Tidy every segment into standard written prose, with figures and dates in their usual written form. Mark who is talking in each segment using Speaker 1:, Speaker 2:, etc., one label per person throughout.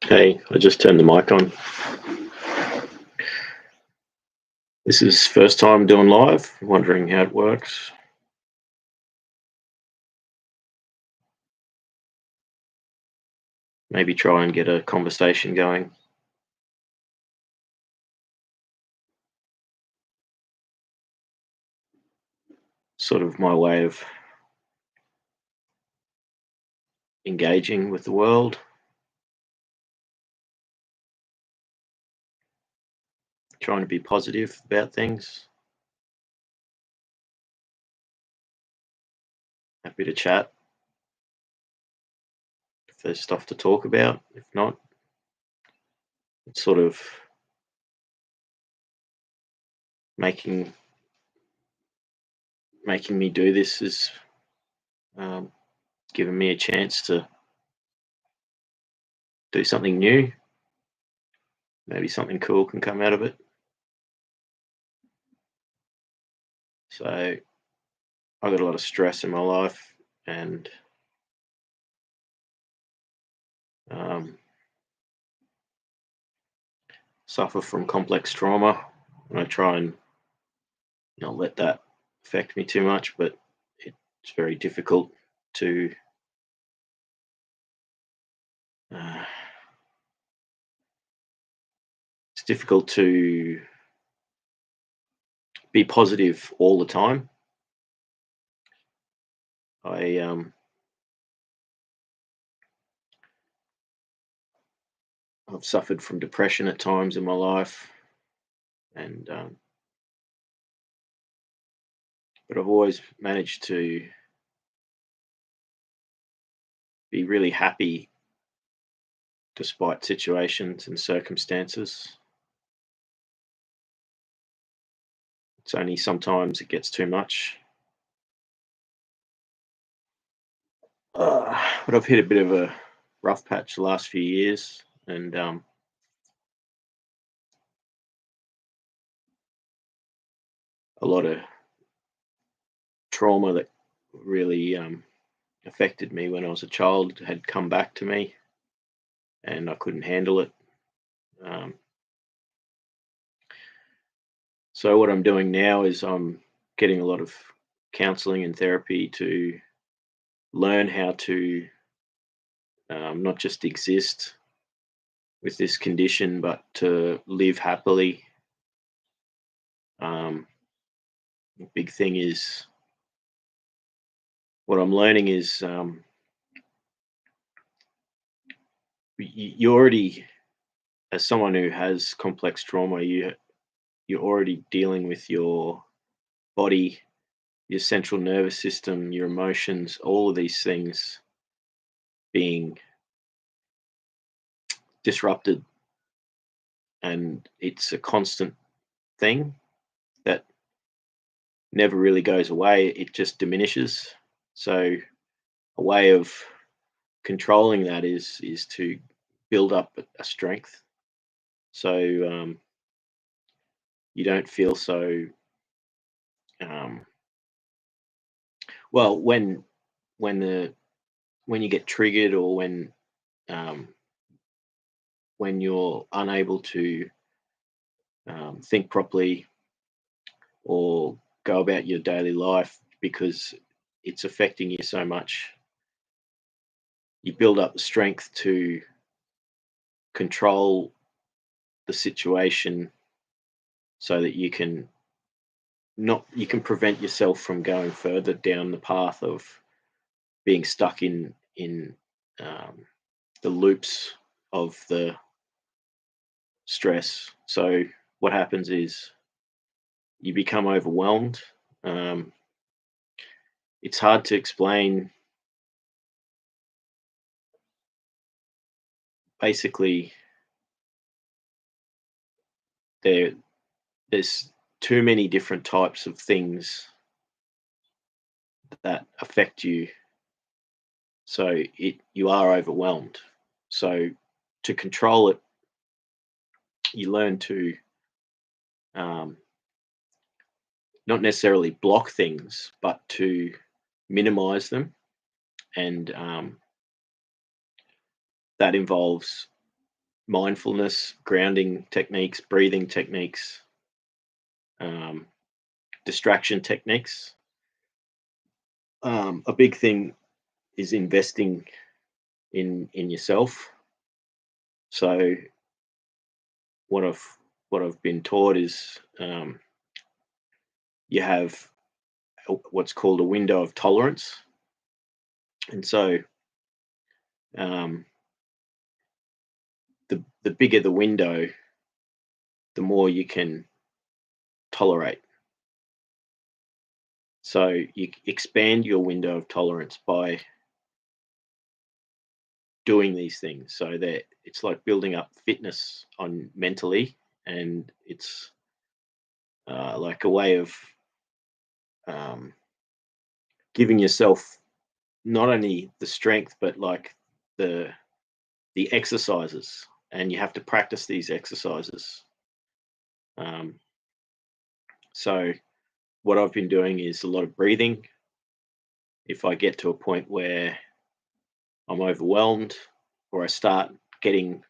Speaker 1: Hey, I just turned the mic on. This is first time doing live. Wondering how it works. Maybe try and get a conversation going. Sort of my way of engaging with the world. Trying to be positive about things. Happy to chat if there's stuff to talk about. If not, it's sort of making making me do this is um, giving me a chance to do something new. Maybe something cool can come out of it. So I've got a lot of stress in my life, and um, suffer from complex trauma, and I try and not let that affect me too much. But it's very difficult to uh, it's difficult to be positive all the time. I I've suffered from depression at times in my life, and but I've always managed to be really happy despite situations and circumstances. It's only sometimes it gets too much. But I've hit a bit of a rough patch the last few years, and a lot of trauma that really affected me when I was a child had come back to me, and I couldn't handle it. Um, so what I'm doing now is I'm getting a lot of counselling and therapy to learn how to not just exist with this condition, but to live happily. Um, the big thing is what I'm learning is you already, as someone who has complex trauma, you're already dealing with your body, your central nervous system, your emotions, all of these things being disrupted, and it's a constant thing that never really goes away. It just diminishes. So a way of controlling that is to build up a strength, so you don't feel so um, well when the when you get triggered, or um, when you're unable to think properly or go about your daily life because it's affecting you so much. You build up the strength to control the situation so that you can prevent yourself from going further down the path of being stuck in um, the loops of the stress. So what happens is you become overwhelmed. Um, it's hard to explain. Basically, there there's too many different types of things that affect you, so it you are overwhelmed. So to control it, you learn to um, not necessarily block things, but to minimize them, and that involves mindfulness, grounding techniques, breathing techniques, um, distraction techniques. A big thing is investing in yourself. So what I've been taught is, you have what's called a window of tolerance, and so, um, the bigger the window, the more you can tolerate. So you expand your window of tolerance by doing these things. So that it's like building up fitness on mentally, and it's like a way of, um, giving yourself not only the strength but like the the exercises, and you have to practice these exercises. Um, so what I've been doing is a lot of breathing. If I get to a point where I'm overwhelmed or I start getting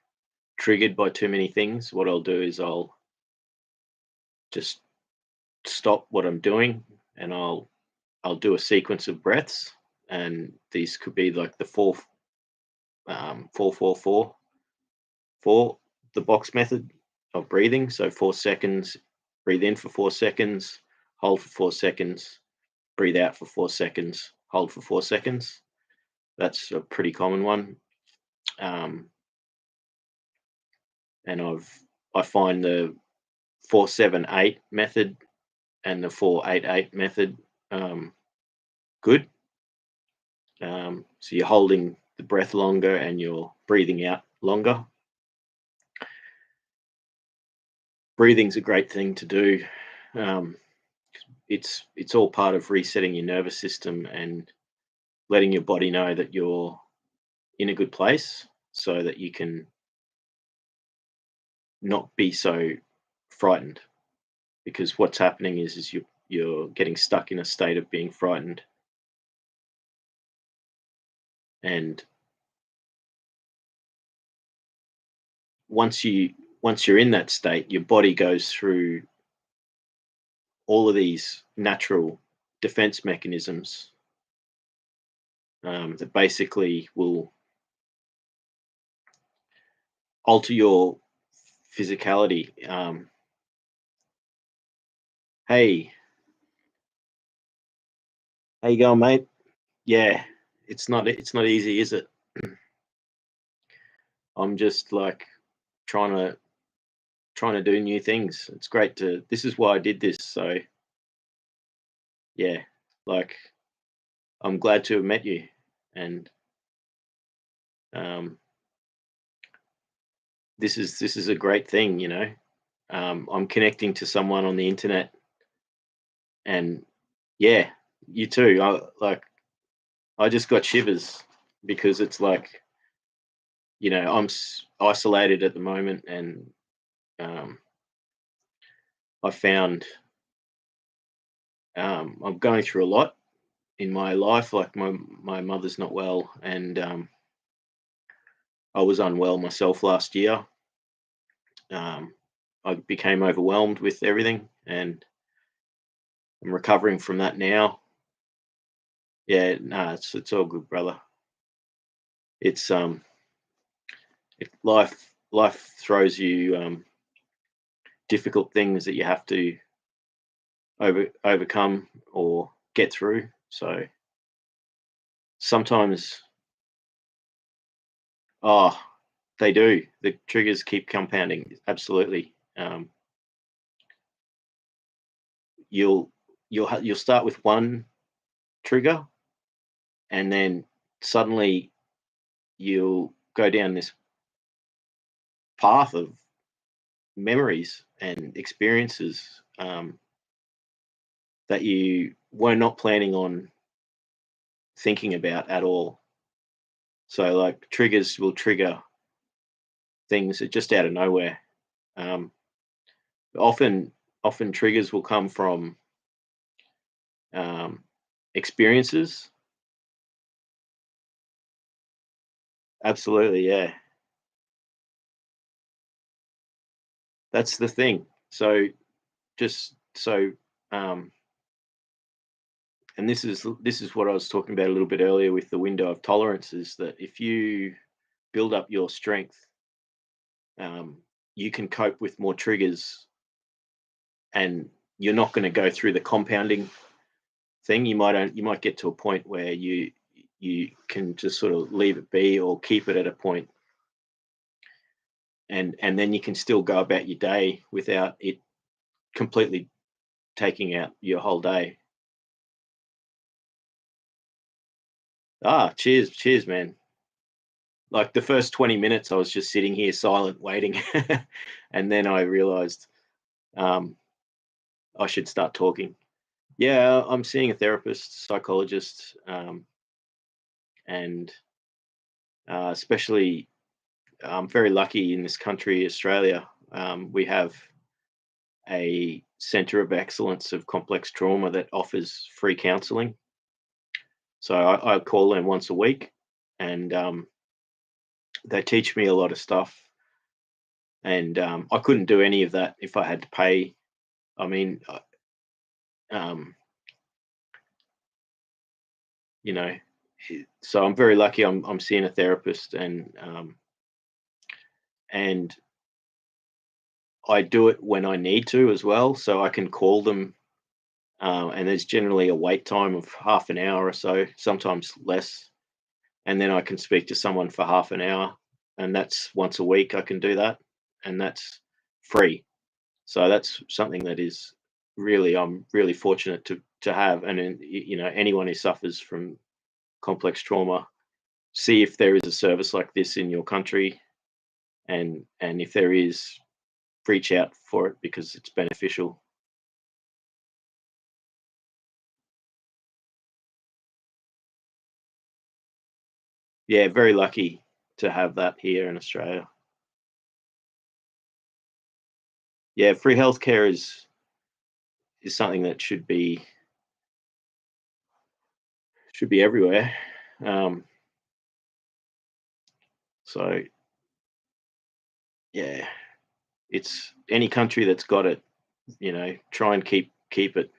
Speaker 1: triggered by too many things, what I'll do is I'll just stop what I'm doing, and I'll do a sequence of breaths, and these could be like the 4 4 4 4, the box method of breathing. So 4 seconds, breathe in for 4 seconds, hold for 4 seconds, breathe out for 4 seconds, hold for 4 seconds. That's a pretty common one. Um, and I find the 4 7 8 method and the 4 8 8 method, good. So you're holding the breath longer and you're breathing out longer. Breathing's a great thing to do. Um, it's all part of resetting your nervous system and letting your body know that you're in a good place, so that you can not be so frightened. Because what's happening is you're getting stuck in a state of being frightened, and once you once you're in that state, your body goes through all of these natural defense mechanisms, that basically will alter your physicality. Hey, how you going, mate? Yeah, it's not easy, is it? I'm just like trying to trying to do new things. It's great to. This is why I did this. So yeah, like I'm glad to have met you, and um, this is a great thing. I'm connecting to someone on the internet, and yeah, you too. I just got shivers because it's like, I'm isolated at the moment, and um, I found, I'm going through a lot in my life. Like my mother's not well, and I was unwell myself last year. Um, I became overwhelmed with everything, and I'm recovering from that now. Yeah, no, it's all good, brother. It's life throws you, difficult things that you have to overcome or get through. So sometimes, oh, they do. The triggers keep compounding. Absolutely. You'll you'll start with one trigger, and then suddenly you'll go down this path of memories and experiences, that you were not planning on thinking about at all. So, like, triggers will trigger things that just out of nowhere. Um, often, often triggers will come from, um, experiences. Absolutely, yeah. that's the thing. So just so um, and this is what I was talking about a little bit earlier with the window of tolerance, is that if you build up your strength, um, you can cope with more triggers, and you're not going to go through the compounding thing. You might get to a point where you can just sort of leave it be or keep it at a point, and then you can still go about your day without it completely taking out your whole day. Cheers, cheers, man. Like the first 20 minutes, I was just sitting here silent, waiting, and then I realized um, I should start talking. Yeah, I'm seeing a therapist, psychologist, and especially I'm very lucky in this country, Australia. We have a centre of excellence of complex trauma that offers free counselling. So I call them once a week, and they teach me a lot of stuff. And I couldn't do any of that if I had to pay. I mean, um, you know, so I'm very lucky. I'm seeing a therapist, and I do it when I need to as well. So I can call them, and there's generally a wait time of half an hour or so, sometimes less, and then I can speak to someone for half an hour, and that's once a week. I can do that, and that's free. So that's something that is really I'm really fortunate to have. And then, anyone who suffers from complex trauma, see if there is a service like this in your country, and if there is, reach out for it because it's beneficial. Yeah, very lucky to have that here in Australia. Yeah, free healthcare is something that should be everywhere. Um, so yeah, it's any country that's got it, try and keep it,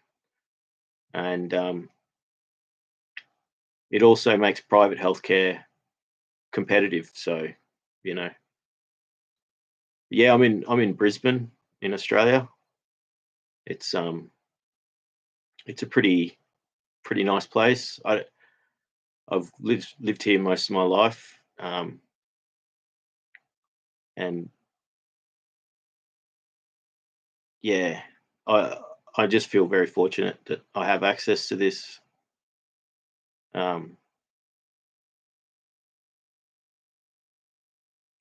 Speaker 1: and it also makes private healthcare competitive. So, you know, yeah, I'm in Brisbane in Australia. It's it's a pretty nice place. I've lived here most of my life, and yeah, I I just feel very fortunate that I have access to this. Um,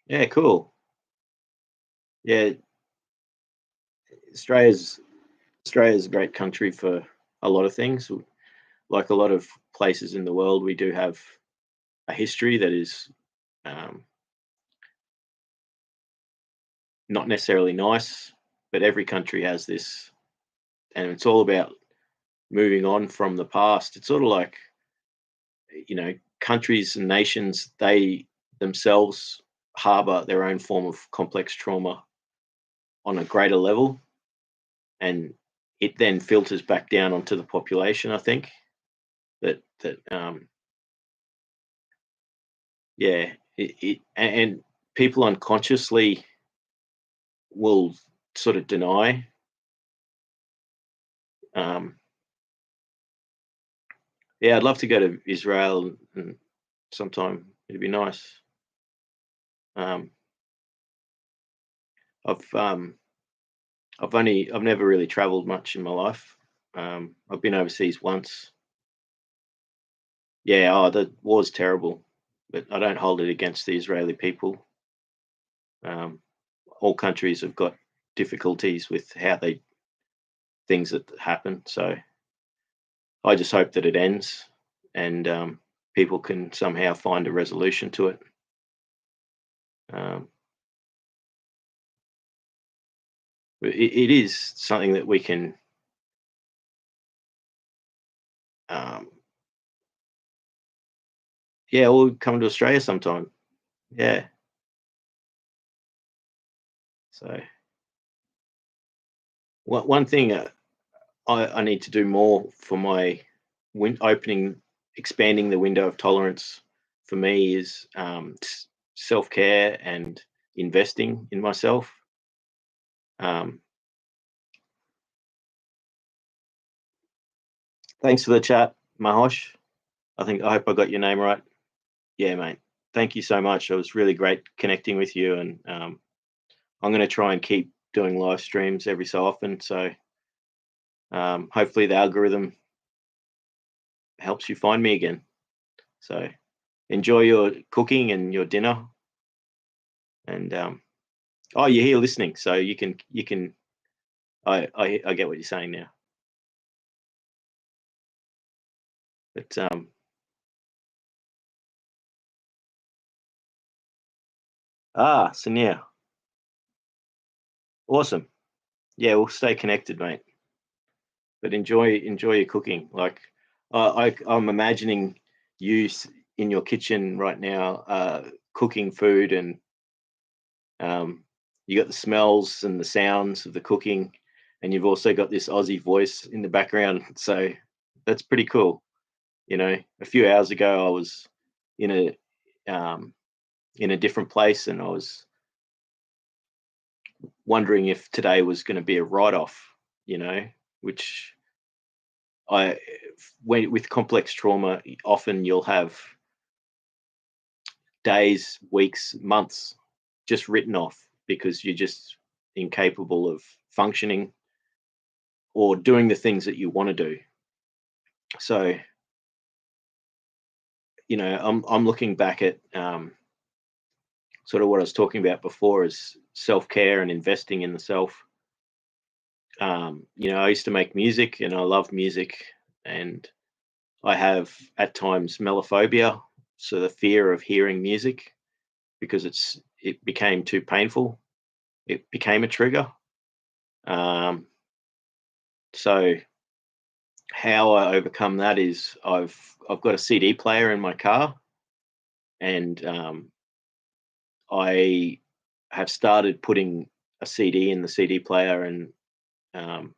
Speaker 1: yeah, cool. Yeah, Australia's Australia's a great country for a lot of things. Like a lot of places in the world, we do have a history that is um, not necessarily nice, but every country has this, and it's all about moving on from the past. It's sort of like, countries and nations, they themselves harbor their own form of complex trauma on a greater level, and it then filters back down onto the population. I think that yeah, and people unconsciously will sort of deny. Um, yeah, I'd love to go to Israel and sometime. It'd be nice. Um, I've I've never really travelled much in my life. I've been overseas once. Yeah, the war's terrible, but I don't hold it against the Israeli people. Um, all countries have got difficulties with how they things that happen. So I just hope that it ends, and people can somehow find a resolution to it. Um, it is something that we can, um, yeah, we'll come to Australia sometime. Yeah, so One thing I need to do more for my opening, expanding the window of tolerance for me is self care and investing in myself. Um, Thanks for the chat, Mahosh. I hope I got your name right. Yeah, mate. Thank you so much. It was really great connecting with you, and I'm going to try and keep doing live streams every so often. So hopefully the algorithm helps you find me again. So enjoy your cooking and your dinner. And oh, you're here listening, so you can. I get what you're saying now. But Sania, awesome. Yeah, we'll stay connected, mate. But enjoy your cooking. Like I'm imagining you in your kitchen right now, cooking food, and um, you got the smells and the sounds of the cooking, and you've also got this Aussie voice in the background. So that's pretty cool. You know, a few hours ago, I was in um, in a different place, and I was wondering if today was going to be a write-off. You know, which I, with complex trauma, often you'll have days, weeks, months just written off because you're just incapable of functioning or doing the things that you want to do. So, you know, I'm looking back at sort of what I was talking about before is self care and investing in the self. You know, I used to make music and I love music, and I have at times mellophobia, so the fear of hearing music because it became too painful. It became a trigger. Um, so how I overcome that is I've got a CD player in my car, and I have started putting a CD in the CD player, and um,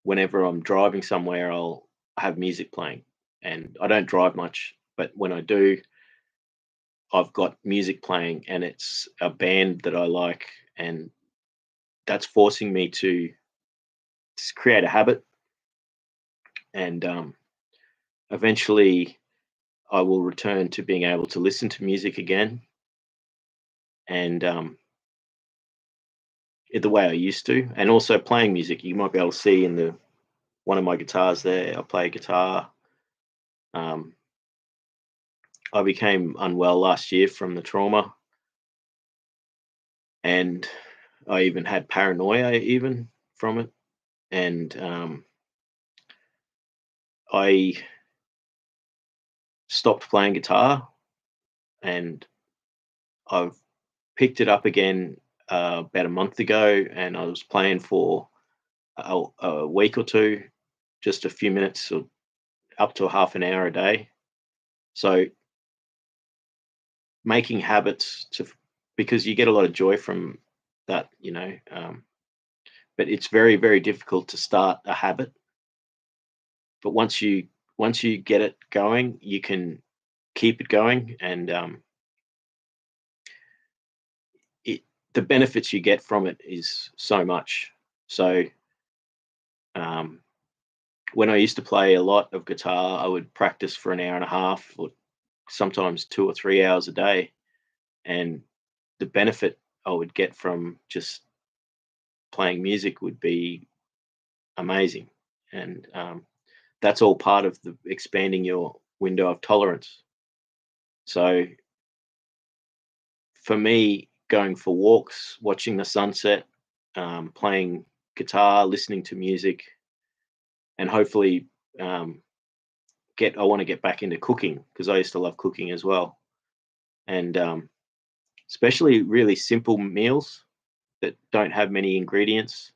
Speaker 1: whenever I'm driving somewhere, I'll have music playing. And I don't drive much, but when I do, I've got music playing, and it's a band that I like, and that's forcing me to create a habit. And eventually, I will return to being able to listen to music again, and the way I used to, and also playing music. You might be able to see in the one of my guitars there. I play guitar. Um, I became unwell last year from the trauma, and I even had paranoia even from it. And I stopped playing guitar, and I've picked it up again about a month ago, and I was playing for a week or two, just a few minutes or up to a half an hour a day. So making habits to, because you get a lot of joy from that, you know. But it's very, very difficult to start a habit. But once you get it going, you can keep it going, and it the benefits you get from it is so much. So um, when I used to play a lot of guitar, I would practice for an hour and a half, or sometimes 2 or 3 hours a day, and the benefit I would get from just playing music would be amazing. And that's all part of the expanding your window of tolerance. So for me, going for walks, watching the sunset, playing guitar, listening to music, and hopefully um, I want to get back into cooking because I used to love cooking as well, and especially really simple meals that don't have many ingredients,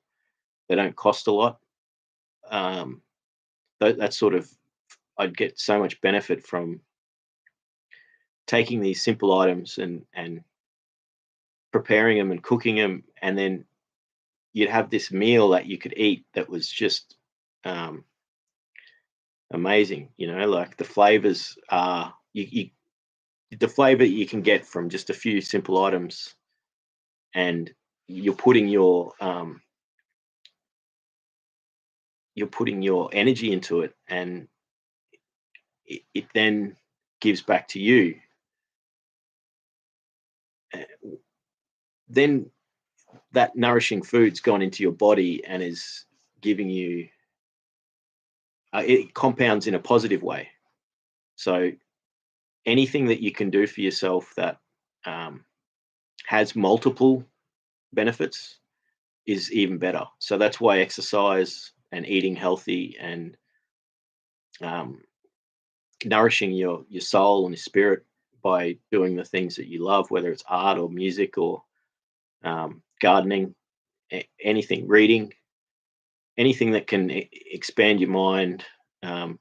Speaker 1: they don't cost a lot. Um, that's sort of, I'd get so much benefit from taking these simple items and preparing them and cooking them, and then you'd have this meal that you could eat that was just um, amazing. Like the flavors are the flavor you can get from just a few simple items, and you're putting your energy into it, and it then gives back to you. Uh, Then that nourishing food's gone into your body and is giving you it compounds in a positive way. So anything that you can do for yourself that um, has multiple benefits is even better. So that's why exercise and eating healthy and um, nourishing your soul and your spirit by doing the things that you love, whether it's art or music or gardening, anything, reading, anything that can expand your mind. Um,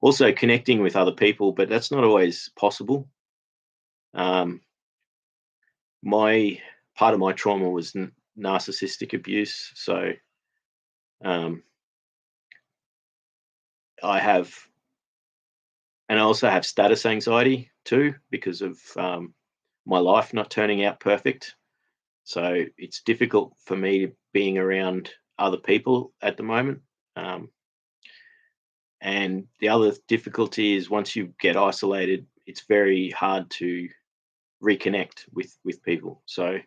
Speaker 1: Also connecting with other people, but that's not always possible. Um, my Part of my trauma was narcissistic abuse, so um, I have, and I also have status anxiety too because of my life not turning out perfect. So it's difficult for me being around other people at the moment. Um, and the other difficulty is once you get isolated, it's very hard to reconnect with people. So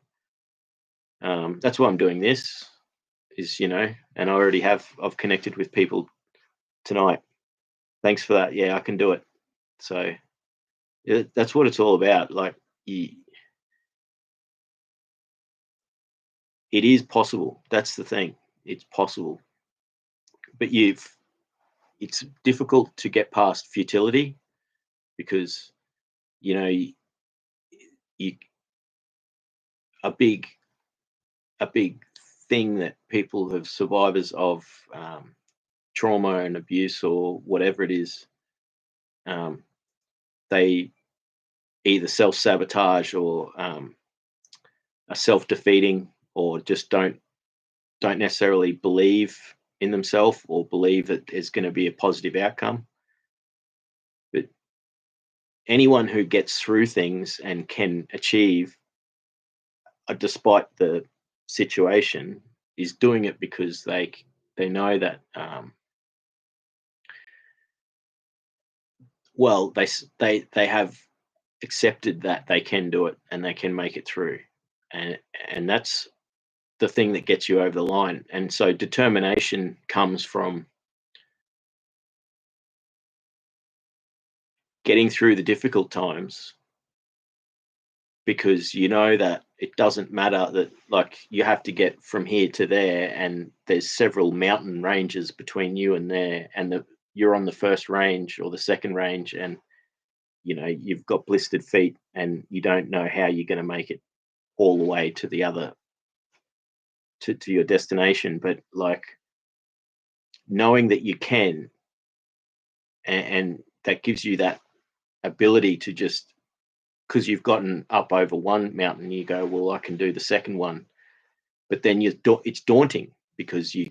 Speaker 1: that's why I'm doing this. And I already have. I've connected with people tonight. Thanks for that. Yeah, I can do it. So yeah, that's what it's all about. Like, you, it is possible. That's the thing. It's possible, but it's difficult to get past futility because you know you, you a big a big thing that people have survivors of trauma and abuse or whatever it is, um, they either self sabotage or are self defeating or just don't necessarily believe in themselves or believe that there's going to be a positive outcome. But anyone who gets through things and can achieve, despite the situation, is doing it because they know that well they have accepted that they can do it and they can make it through, and that's the thing that gets you over the line. And so determination comes from getting through the difficult times because you know that it doesn't matter that, like, you have to get from here to there and there's several mountain ranges between you and there, and you're on the first range or the second range, and you've got blistered feet and you don't know how you're going to make it all the way to the other to your destination. But like, knowing that you can, and that gives you that ability to just, because you've gotten up over one mountain, you go, well, I can do the second one. But then it's daunting because you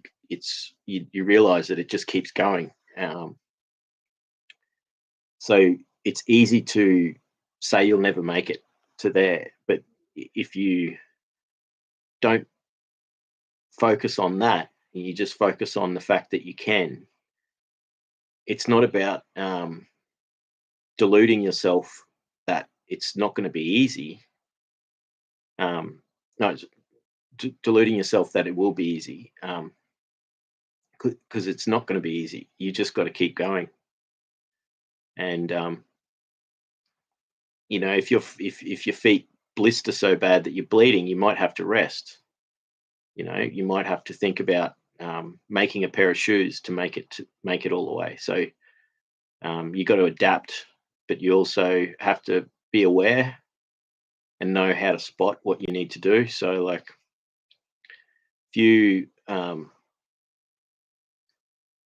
Speaker 1: realize that it just keeps going. So it's easy to say you'll never make it to there, but if you don't focus on that, you just focus on the fact that you can. It's not about deluding yourself that it's not going to be easy. No, it's deluding yourself that it will be easy, because it's not going to be easy. You just got to keep going. And if your feet blister so bad that you're bleeding, you might have to rest. You might have to think about making a pair of shoes to make it all the way. So you got to adapt, but you also have to be aware and know how to spot what you need to do. So, like, if you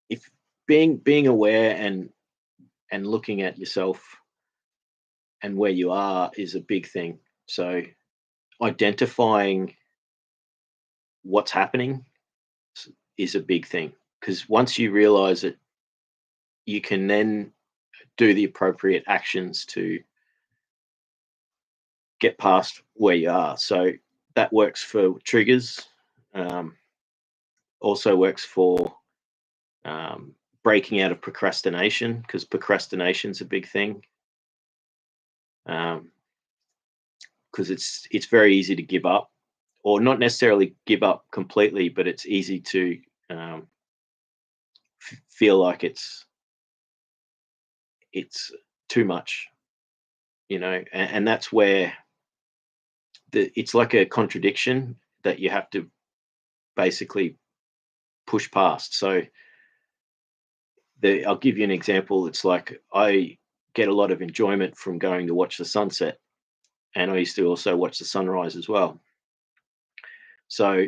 Speaker 1: if being aware and looking at yourself and where you are is a big thing. So identifying what's happening is a big thing, because once you realize it, you can then do the appropriate actions to get past where you are. So that works for triggers, um, also works for breaking out of procrastination, because procrastination is a big thing. Because it's very easy to give up, or not necessarily give up completely, but it's easy to feel like it's too much, and that's where it's like a contradiction that you have to basically push past. So I'll give you an example. It's like I get a lot of enjoyment from going to watch the sunset, and I used to also watch the sunrise as well. So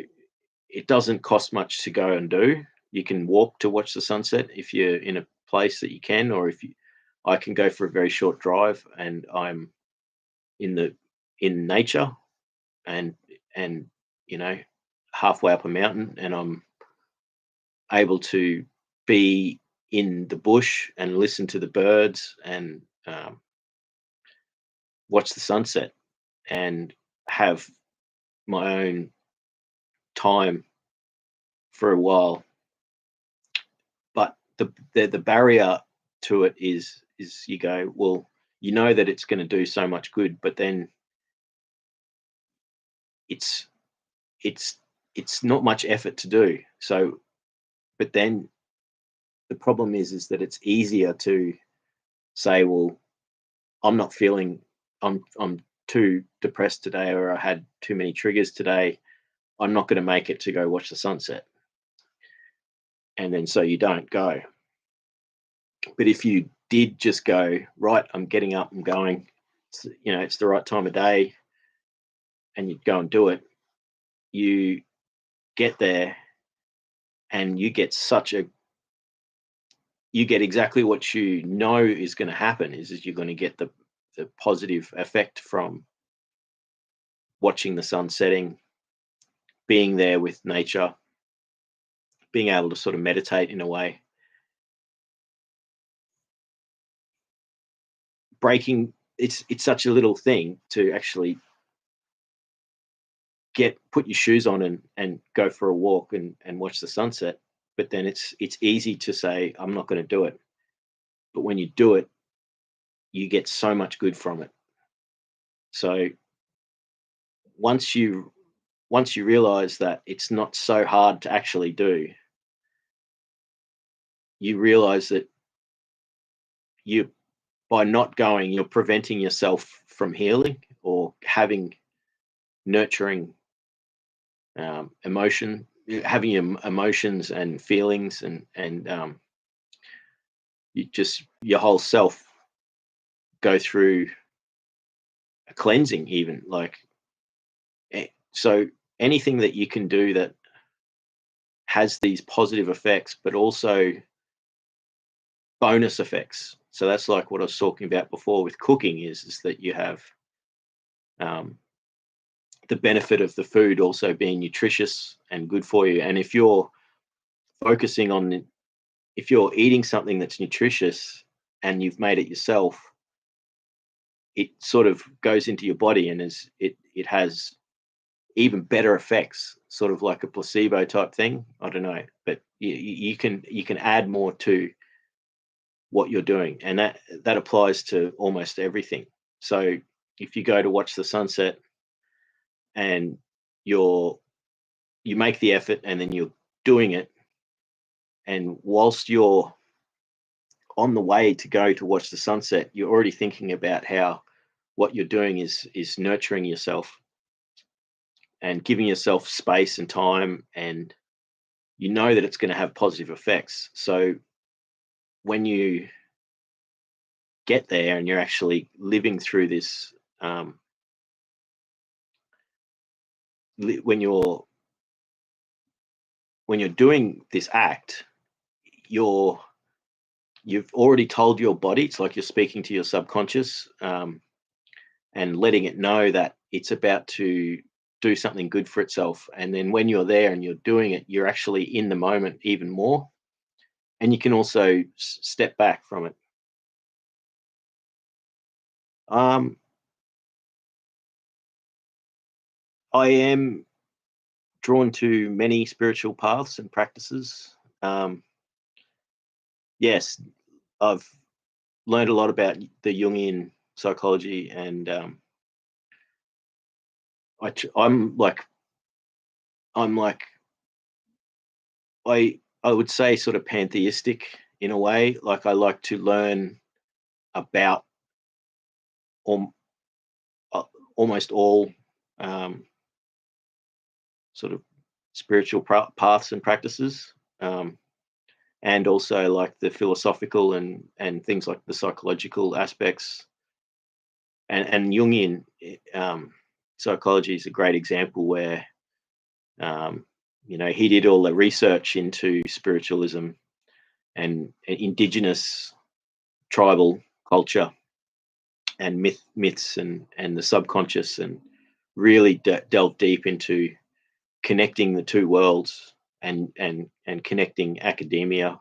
Speaker 1: it doesn't cost much to go and do. You can walk to watch the sunset if you're in a place that you can, or I can go for a very short drive, and I'm in nature, and and you know halfway up a mountain, and I'm able to be in the bush and listen to the birds, and watch the sunset, and have my own time for a while. But the barrier to it is you go, well, that it's going to do so much good, but then it's it's it's not much effort to do. So, but then the problem is that it's easier to say, well, I'm not feeling, I'm too depressed today, or I had too many triggers today. I'm not going to make it to go watch the sunset. And then so you don't go. But if you did just go, right, I'm getting up, I'm going, it's the right time of day, and you'd go and do it, you get there, and you get exactly what you know is going to happen, is you're going to get the positive effect from watching the sun setting, being there with nature, being able to sort of meditate in a way, breaking. It's such a little thing to actually put your shoes on and go for a walk and watch the sunset. But then it's easy to say, I'm not going to do it. But when you do it, you get so much good from it. So once you realize that it's not so hard to actually do, you realize that you by not going, you're preventing yourself from healing or having nurturing having your emotions and feelings, and your whole self go through a cleansing, even like. So anything that you can do that has these positive effects, but also bonus effects. So that's like what I was talking about before with cooking, is that you have the benefit of the food also being nutritious and good for you. And if you're focusing on, if you're eating something that's nutritious and you've made it yourself, it sort of goes into your body, and it has even better effects, sort of like a placebo type thing. I don't know, but you can add more to what you're doing, and that applies to almost everything. So if you go to watch the sunset, and you make the effort, and then you're doing it, and whilst you're on the way to go to watch the sunset, you're already thinking about how what you're doing is nurturing yourself and giving yourself space and time, and that it's going to have positive effects. So when you get there and you're actually living through this, when you're doing this act, you've already told your body, it's like you're speaking to your subconscious, and letting it know that it's about to do something good for itself. And then when you're there and you're doing it, you're actually in the moment even more. And you can also step back from it. Um, I am drawn to many spiritual paths and practices. Um, yes, I've learned a lot about the Jungian psychology, and I'm like I would say sort of pantheistic in a way. Like I like to learn about al- uh, almost all um, sort of spiritual paths and practices, and also like the philosophical and things like the psychological aspects. And Jungian psychology is a great example where um, he did all the research into spiritualism and indigenous tribal culture and myths and the subconscious, and really delve deep into connecting the two worlds, and connecting academia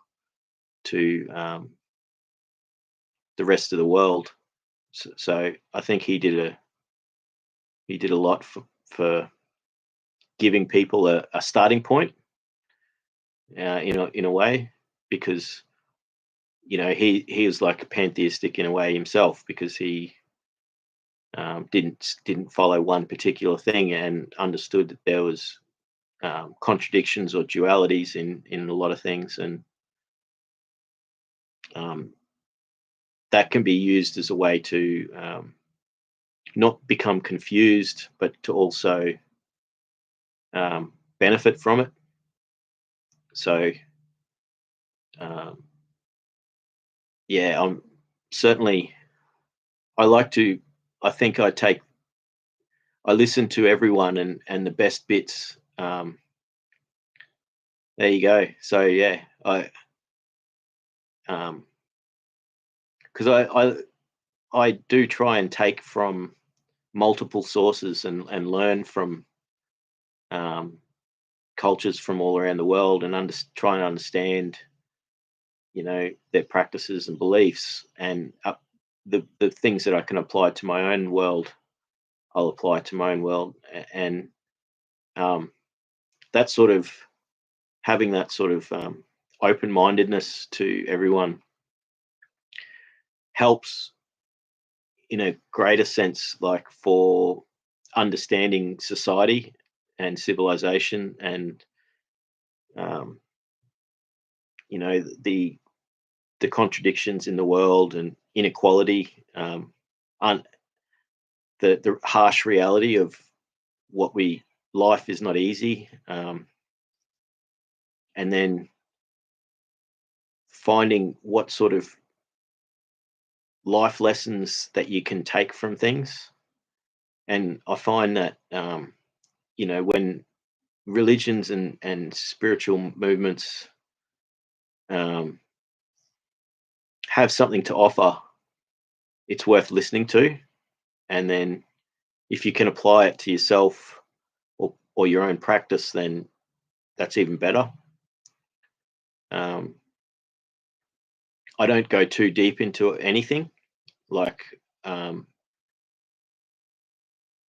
Speaker 1: to the rest of the world. So I think he did a lot for giving people a starting point, in a way, because he was like pantheistic in a way himself, because he didn't follow one particular thing, and understood that there was contradictions or dualities in a lot of things, and um, that can be used as a way to not become confused, but to also benefit from it. So um, yeah, I'm certainly. I like to. I think I listen to everyone, and the best bits. There you go. So yeah, um, because I do try and take from multiple sources, and learn from um, cultures from all around the world, and try and understand their practices and beliefs, and the things that I can apply to my own world, I'll apply to my own world. And um, that sort of having that sort of open-mindedness to everyone helps in a greater sense, like for understanding society and civilization, and um, the contradictions in the world and inequality, un- the harsh reality of what we life is not easy, and then finding what sort of life lessons that you can take from things. And I find that when religions and spiritual movements um, have something to offer, it's worth listening to. And then if you can apply it to yourself, or your own practice, then that's even better. Um, I don't go too deep into anything, like, um,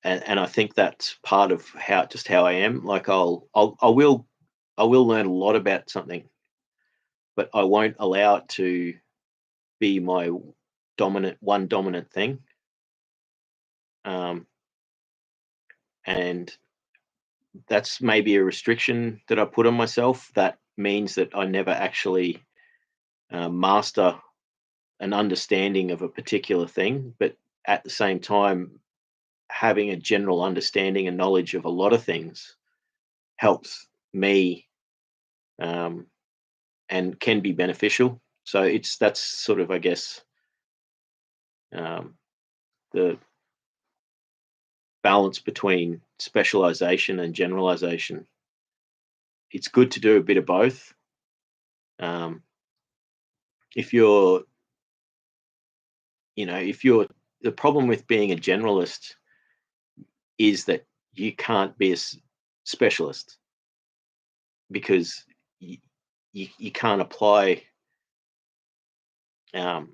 Speaker 1: and I think that's part of how I am. Like I will learn a lot about something, but I won't allow it to be my dominant thing. Um, and that's maybe a restriction that I put on myself. That means that I never actually master an understanding of a particular thing, but at the same time, having a general understanding and knowledge of a lot of things helps me, um, and can be beneficial. So that's sort of, I guess, um, the balance between specialization and generalization. It's good to do a bit of both. Um, if you're, if you're, the problem with being a generalist is that you can't be a specialist because you can't apply um,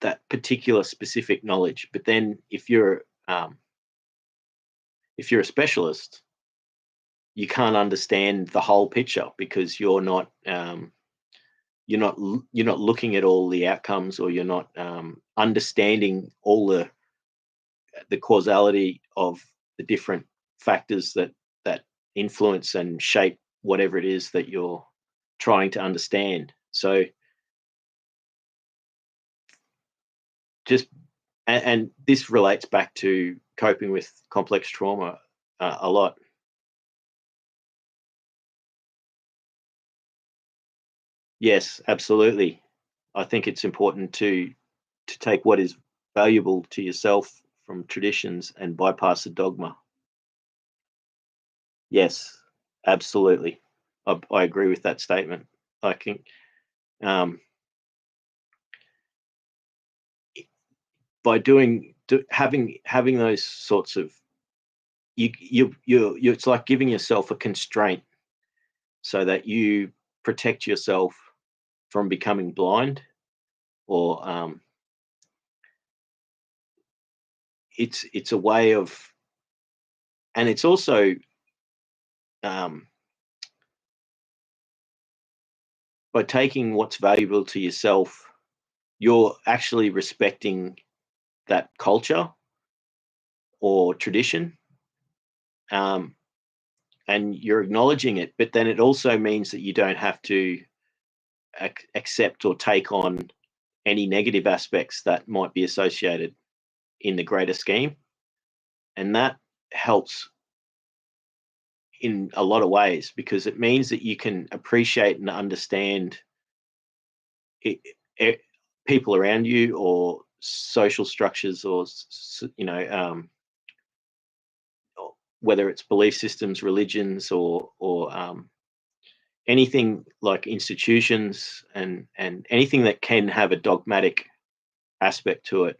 Speaker 1: that particular specific knowledge. But then if you're a specialist, you can't understand the whole picture because you're not looking at all the outcomes, or you're not understanding all the causality of the different factors that influence and shape whatever it is that you're trying to understand. So just and this relates back to coping with complex trauma a lot. Yes, absolutely. I think it's important to take what is valuable to yourself from traditions and bypass the dogma. Yes, absolutely. I agree with that statement. I think um, by having those sorts of it's like giving yourself a constraint so that you protect yourself from becoming blind, or it's a way of, and it's also um, by taking what's valuable to yourself, you're actually respecting that culture or tradition, um, and you're acknowledging it. But then it also means that you don't have to accept or take on any negative aspects that might be associated in the greater scheme. And that helps in a lot of ways because it means that you can appreciate and understand it, it, people around you, or social structures, or whether it's belief systems, religions, or anything like institutions, and anything that can have a dogmatic aspect to it.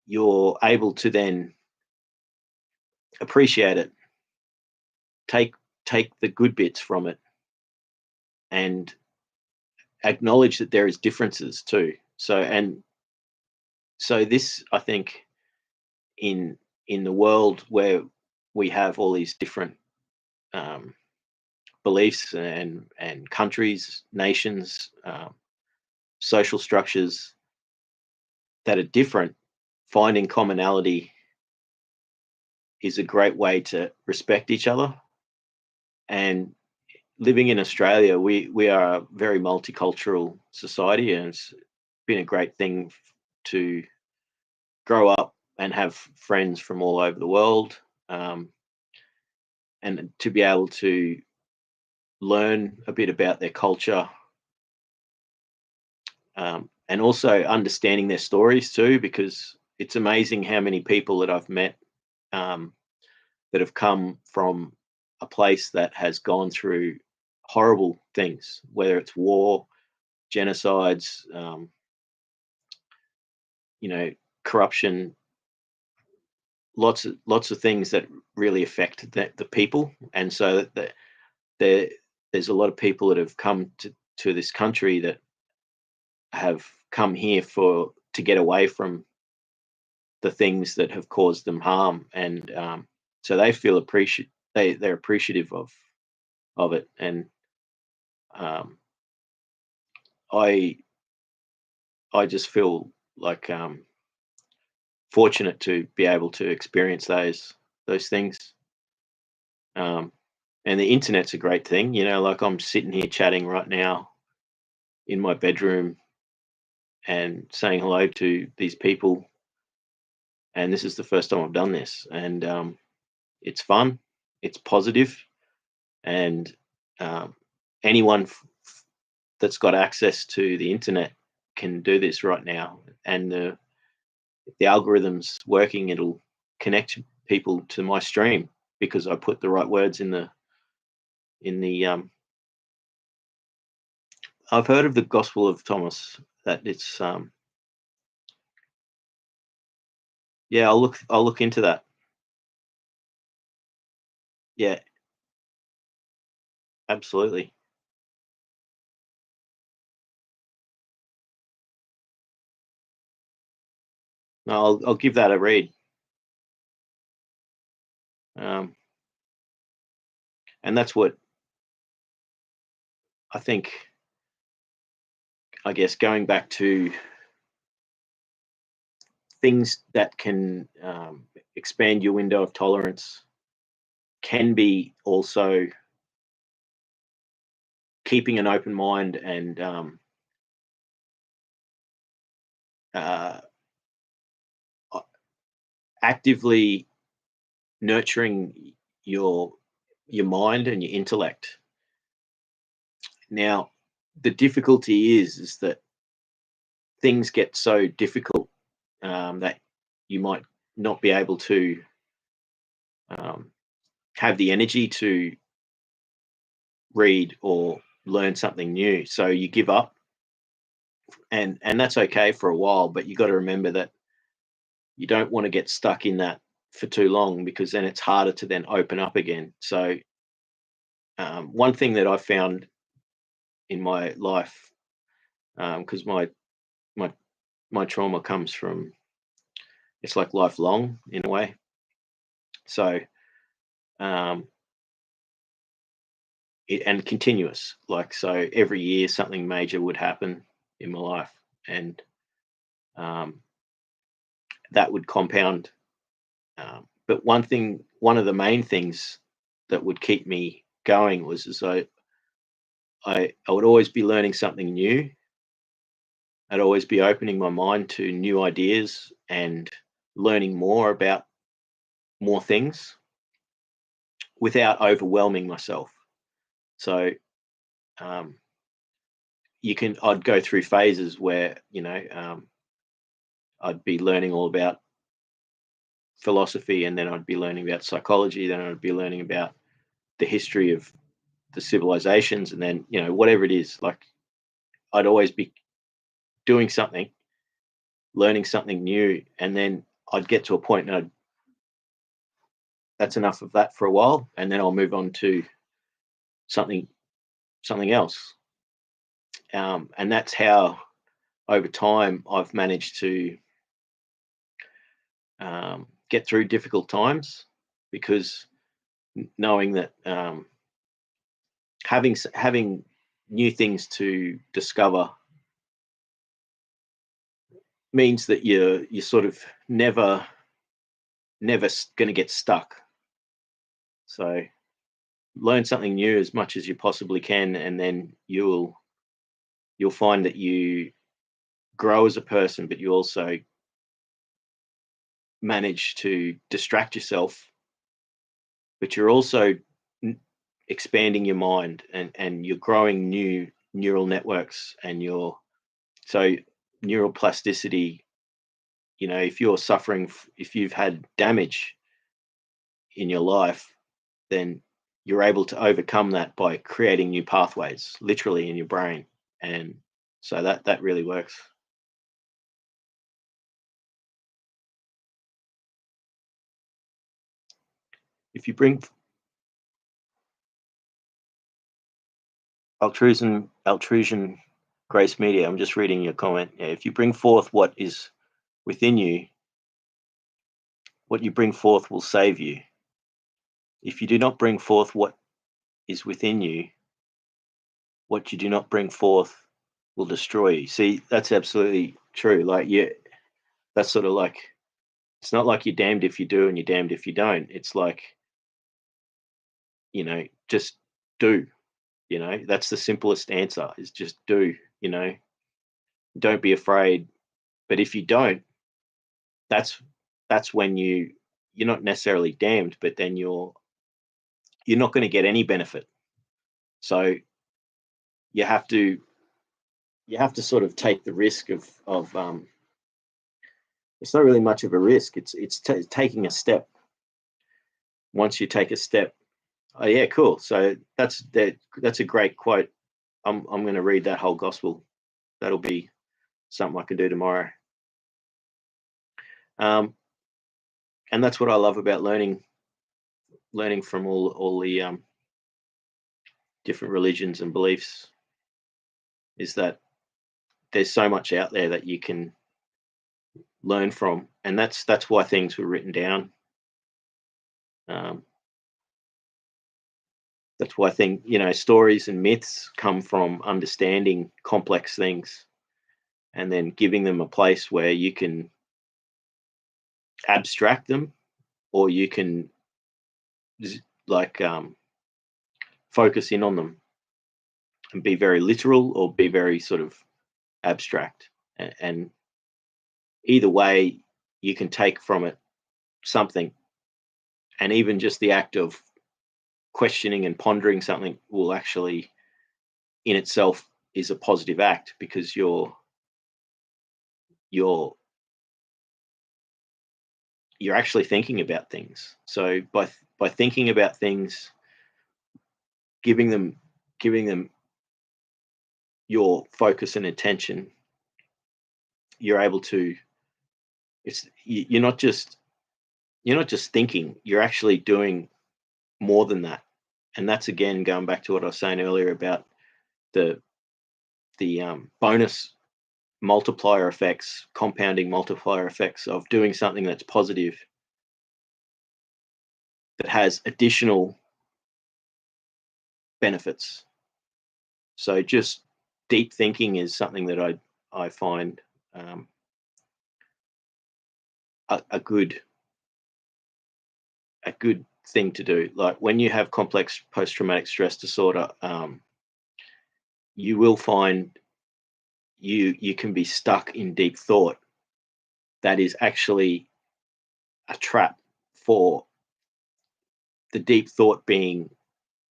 Speaker 1: You're able to then appreciate it, take take the good bits from it, and acknowledge that there is differences too. So this, I think, in in the world where we have all these different um, beliefs and countries, nations, social structures that are different, finding commonality is a great way to respect each other. And living in Australia, we are a very multicultural society, and it's been a great thing to grow up and have friends from all over the world, um, and to be able to learn a bit about their culture, and also understanding their stories too, because it's amazing how many people that I've met um, that have come from a place that has gone through horrible things, whether it's war, genocides, you know, corruption, lots of things that really affect the people. And so there there's a lot of people that have come to this country that have come here for to get away from the things that have caused them harm, and so they feel they're appreciative of it. And um, I I just feel like fortunate to be able to experience those things. Um, and the internet's a great thing, like I'm sitting here chatting right now in my bedroom and saying hello to these people, and this is the first time I've done this, and it's fun, it's positive, and um, anyone that's got access to the internet can do this right now. And the algorithm's working, it'll connect people to my stream because I put the right words in the. I've heard of the Gospel of Thomas. That it's yeah, I'll look into that. Yeah, absolutely. No, I'll give that a read. Um, and that's what I think. I guess going back to things that can expand your window of tolerance can be also keeping an open mind and uh, actively nurturing your your mind and your intellect. Now, the difficulty is that things get so difficult that you might not be able to um, have the energy to read or learn something new. So you give up, and that's okay for a while. But you got to remember that you don't want to get stuck in that for too long, because then it's harder to then open up again. So one thing that I found in my life, because my my trauma comes from, it's like lifelong in a way. So um, and continuous. Like, so every year something major would happen in my life, and um, that would compound. But one of the main things that would keep me going was as I would always be learning something new. I'd always be opening my mind to new ideas and learning more about more things without overwhelming myself. So um, I'd go through phases where, I'd be learning all about philosophy, and then I'd be learning about psychology, then I'd be learning about the history of the civilizations, and then, whatever it is, like, I'd always be doing something, learning something new, and then I'd get to a point and that's enough of that for a while, and then I'll move on to something something else. And that's how over time I've managed to get through difficult times, because knowing that having new things to discover means that you're sort of never going to get stuck. So learn something new as much as you possibly can, and then you'll find that you grow as a person, but you also manage to distract yourself, but you're also expanding your mind, and you're growing new neural networks, and so neural plasticity. If you're suffering, if you've had damage in your life, then you're able to overcome that by creating new pathways, literally in your brain. And so that really works. If you bring altruism, grace media, I'm just reading your comment. Yeah, if you bring forth what is within you, what you bring forth will save you. If you do not bring forth what is within you, what you do not bring forth will destroy you. See, that's absolutely true. Like, yeah, that's sort of like, it's not like you're damned if you do and you're damned if you don't. It's like, just do. That's the simplest answer, is just do. Don't be afraid. But if you don't, that's when you're not necessarily damned, but then you're not going to get any benefit. So you have to sort of take the risk of it's not really much of a risk. It's taking a step. Once you take a step, oh yeah, cool. So that's a great quote. I'm going to read that whole gospel. That'll be something I can do tomorrow. Um, and that's what I love about learning learning from all the different religions and beliefs is that there's so much out there that you can learn from, and that's why things were written down. Um, that's why stories and myths come from understanding complex things and then giving them a place where you can abstract them, or you can like focus in on them and be very literal or be very sort of abstract. And either way, you can take from it something, and even just the act of questioning and pondering something will actually in itself is a positive act, because you're you're actually thinking about things. So by thinking about things, giving them giving them your focus and attention, you're able to you're not just thinking, you're actually doing more than that. And that's again going back to what I was saying earlier about the bonus multiplier effects, compounding multiplier effects of doing something that's positive, that has additional benefits. So just deep thinking is something that I find a good thing to do. Like when you have complex post traumatic stress disorder, you will find you can be stuck in deep thought that is actually a trap, for the deep thought being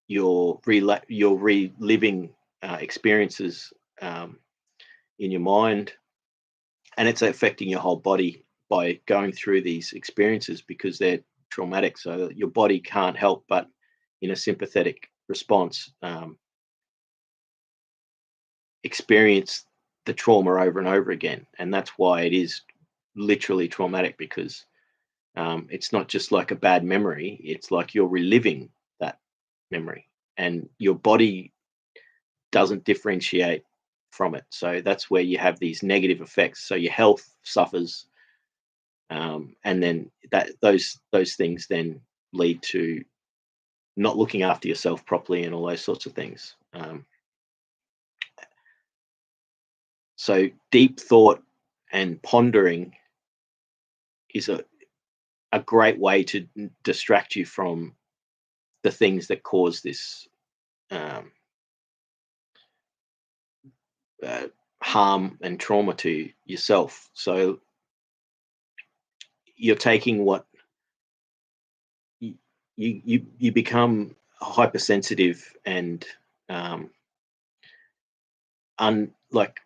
Speaker 1: you're reliving experiences in your mind, and it's affecting your whole body by going through these experiences because they're traumatic. So your body can't help but, in a sympathetic response, experience the trauma over and over again, and that's why it is literally traumatic, because it's not just like a bad memory; it's like you're reliving that memory, and your body doesn't differentiate from it. So that's where you have these negative effects. So your health suffers, and then those things then lead to not looking after yourself properly and all those sorts of things. So deep thought and pondering is a great way to distract you from the things that cause this um, uh, harm and trauma to yourself. So you're taking what you become hypersensitive and like,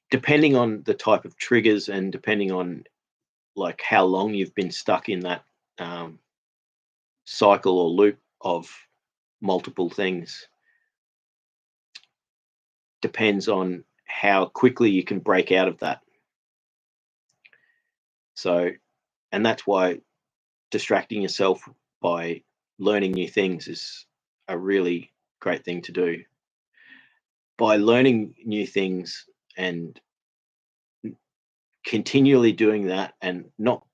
Speaker 1: depending on the type of triggers and depending on like how long you've been stuck in that um, cycle or loop of multiple things, depends on how quickly you can break out of that. So, and that's why distracting yourself by learning new things is a really great thing to do. By learning new things and continually doing that, and not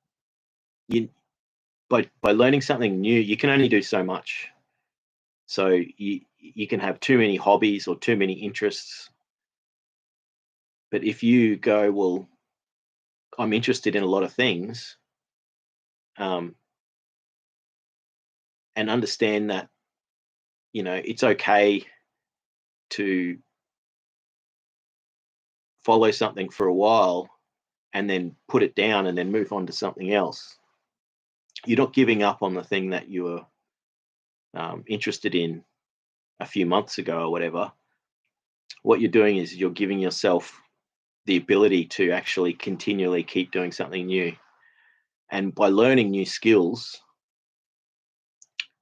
Speaker 1: you by learning something new, you can only do so much. So you can have too many hobbies or too many interests, but if you go, well, I'm interested in a lot of things, um, and understand that it's okay to follow something for a while and then put it down and then move on to something else. You're not giving up on the thing that you were interested in a few months ago or whatever. What you're doing is you're giving yourself the ability to actually continually keep doing something new. And by learning new skills,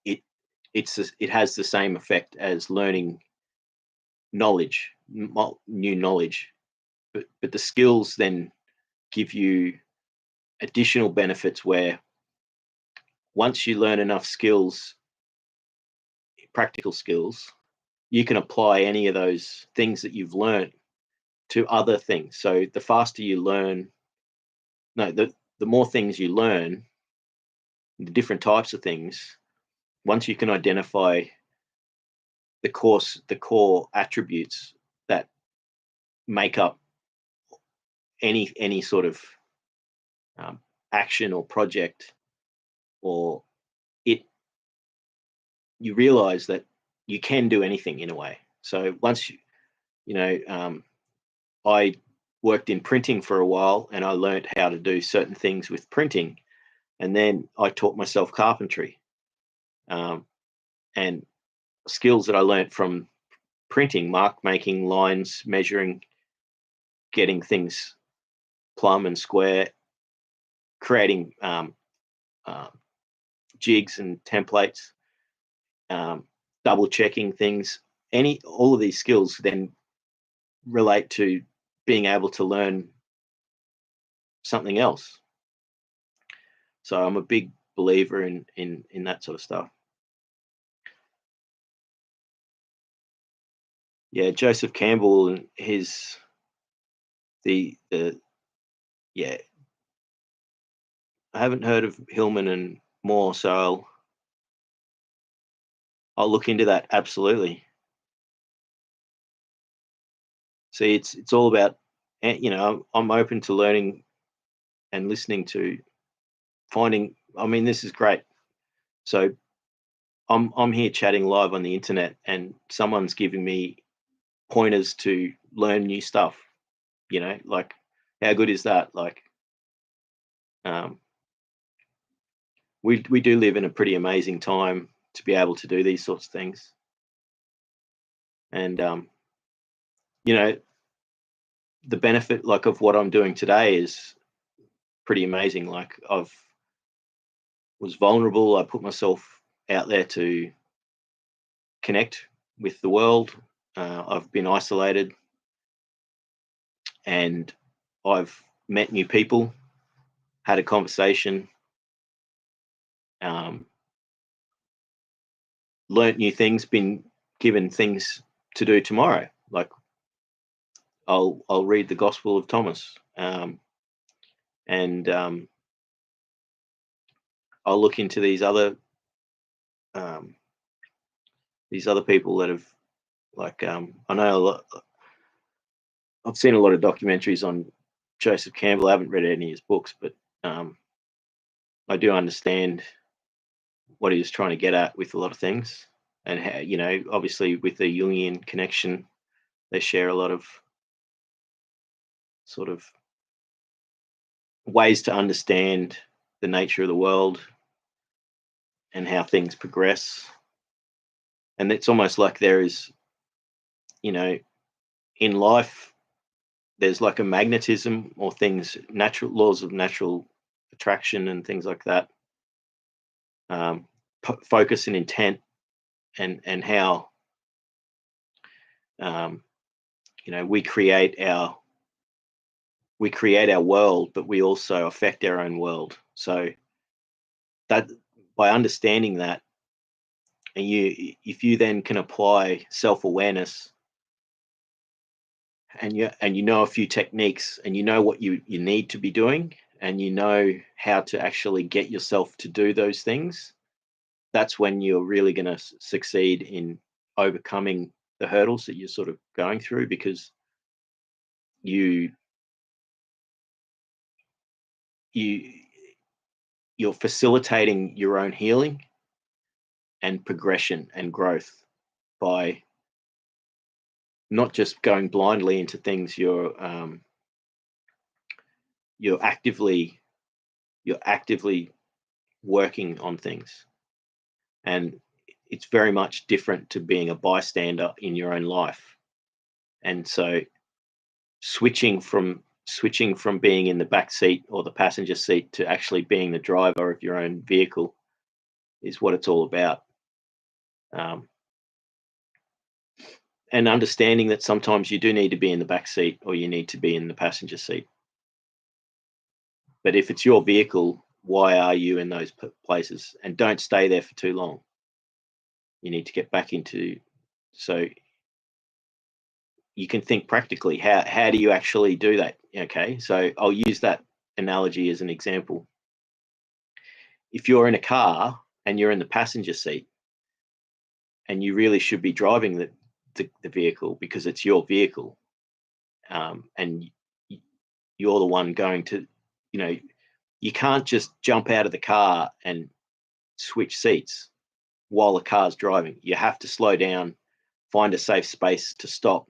Speaker 1: it it has the same effect as learning knowledge, new knowledge. But the skills then give you additional benefits where once you learn enough skills, practical skills, you can apply any of those things that you've learned to other things. So the faster you learn, no, the more things you learn, the different types of things, once you can identify the core attributes that make up any sort of um, action or project, or it, you realize that you can do anything in a way. So once I worked in printing for a while, and I learned how to do certain things with printing, and then I taught myself carpentry, um, and skills that I learned from printing, mark making, lines, measuring, getting things plumb and square, creating uh, jigs and templates, double checking things. All of these skills then relate to being able to learn something else. So I'm a big believer in that sort of stuff. Yeah, Joseph Campbell and his the yeah, I haven't heard of Hillman and Moore, so I'll look into that, absolutely. See, it's all about, I'm open to learning and listening to finding. I mean, this is great. So I'm here chatting live on the internet, and someone's giving me pointers to learn new stuff. Like, how good is that? Like, um, we do live in a pretty amazing time to be able to do these sorts of things, and you know, the benefit, like, of what I'm doing today is pretty amazing. Like, I've was vulnerable. I put myself out there to connect with the world. I've been isolated, and I've met new people, had a conversation, um, learnt new things, been given things to do tomorrow. Like, I'll read the Gospel of Thomas, and I'll look into um, these other people that have, like, I know a lot. I've seen a lot of documentaries on Joseph Campbell. I haven't read any of his books, but um, I do understand what he was trying to get at with a lot of things, and how, obviously with the Jungian connection, they share a lot of sort of ways to understand the nature of the world and how things progress. And it's almost like there is, you know, in life, there's like a magnetism, or things, natural laws of natural attraction and things like that. Um, Focus and intent, and how, um, we create our world, but we also affect our own world. So that, by understanding that, and if you then can apply self-awareness, and you know a few techniques, and you know what you need to be doing, and you know how to actually get yourself to do those things, that's when you're really going to succeed in overcoming the hurdles that you're sort of going through, because you you you're facilitating your own healing and progression and growth by not just going blindly into things. You're actively working on things, and it's very much different to being a bystander in your own life. And so switching from being in the back seat or the passenger seat to actually being the driver of your own vehicle is what it's all about. um, and understanding that sometimes you do need to be in the back seat, or you need to be in the passenger seat. But if it's your vehicle, why are you in those places, and don't stay there for too long. You need to get back into, so you can think practically, how do you actually do that? Okay, so I'll use that analogy as an example. If you're in a car and you're in the passenger seat, and you really should be driving the vehicle because it's your vehicle, and you're the one going to, you know, you can't just jump out of the car and switch seats while the car's driving. You have to slow down, find a safe space to stop,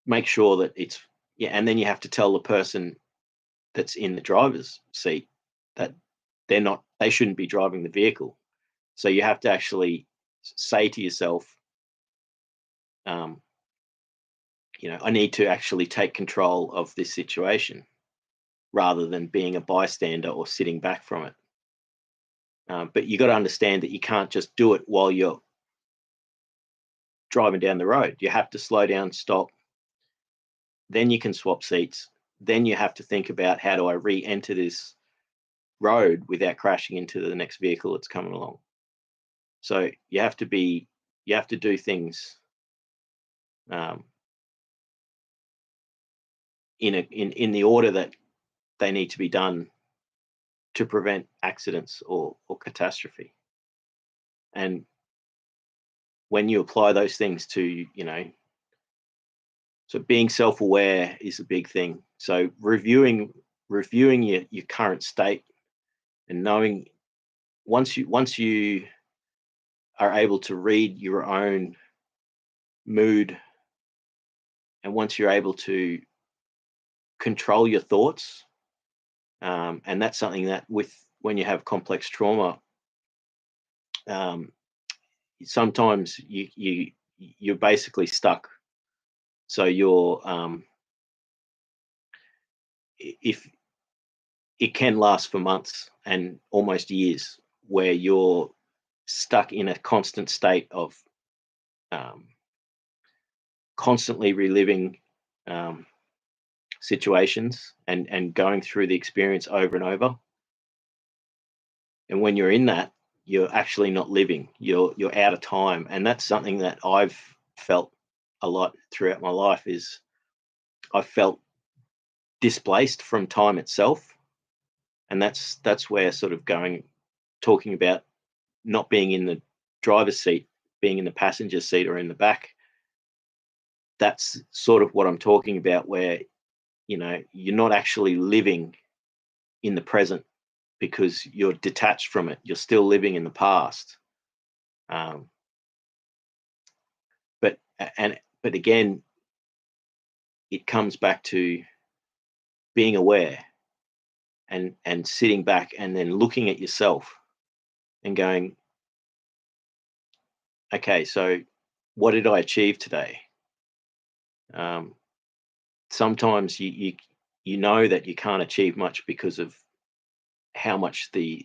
Speaker 1: make sure that it's, yeah, and then you have to tell the person that's in the driver's seat that they shouldn't be driving the vehicle. So you have to actually say to yourself, um, I need to actually take control of this situation rather than being a bystander or sitting back from it. But you got to understand that you can't just do it while you're driving down the road. You have to slow down, stop, then you can swap seats. Then you have to think about, how do I re-enter this road without crashing into the next vehicle that's coming along. So you have to do things um, in the order that they need to be done to prevent accidents or catastrophe. And when you apply those things to, so being self-aware is a big thing. So reviewing your current state, and knowing, once you are able to read your own mood, and once you're able to control your thoughts, and that's something that, when you have complex trauma, um, sometimes you're basically stuck. So you're, if it can last for months and almost years, where you're stuck in a constant state of, um, constantly reliving, um, situations, and going through the experience over and over. And when you're in that, you're actually not living. You're out of time, and that's something that I've felt a lot throughout my life. Is I felt displaced from time itself, and that's where, sort of talking about not being in the driver's seat, being in the passenger seat or in the back. That's sort of what I'm talking about, where you're not actually living in the present because you're detached from it. You're still living in the past. Um, but again, it comes back to being aware, and sitting back and then looking at yourself and going, okay, so what did I achieve today? Um, Sometimes you know that you can't achieve much because of how much the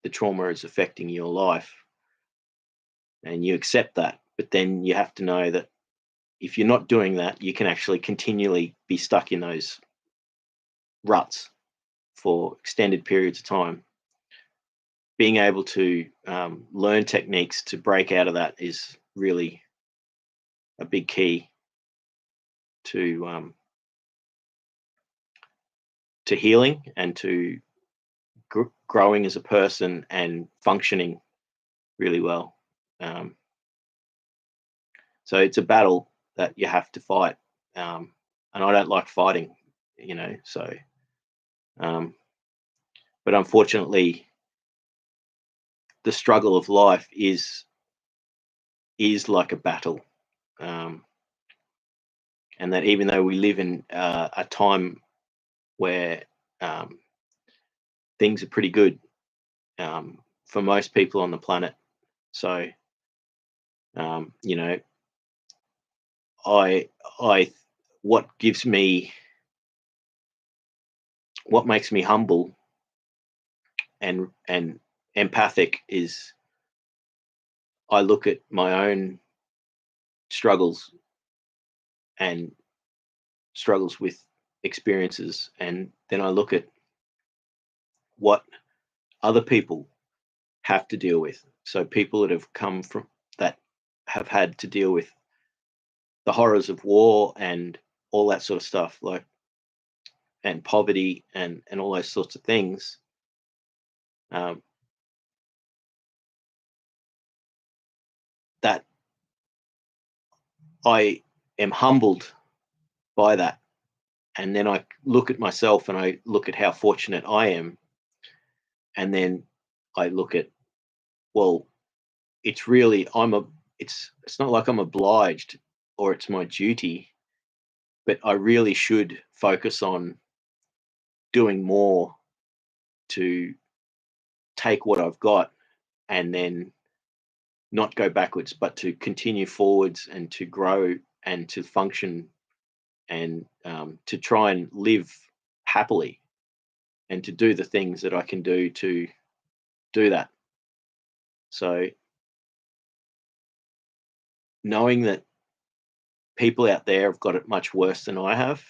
Speaker 1: trauma is affecting your life, and you accept that. But then you have to know that if you're not doing that, you can actually continually be stuck in those ruts for extended periods of time. Being able to, learn techniques to break out of that is really a big key to, to healing, and to growing as a person and functioning really well. Um, so it's a battle that you have to fight, and I don't like fighting, So, um, but unfortunately, the struggle of life is like a battle, um, and that even though we live in, a time where, um, things are pretty good, for most people on the planet. So, um, you know, I, I, what gives me, what makes me humble and empathic is, I look at my own struggles and struggles with experiences, and then I look at what other people have to deal with. So people that have come from that have had to deal with the horrors of war and all that sort of stuff, like, and poverty and all those sorts of things. Um, that I am humbled by that, and then I look at myself and I look at how fortunate I am, and then I look at, well, it's really it's not like I'm obliged or it's my duty, but I really should focus on doing more to take what I've got and then not go backwards, but to continue forwards and to grow and to function and to try and live happily and to do the things that I can do to do that. So knowing that people out there have got it much worse than I have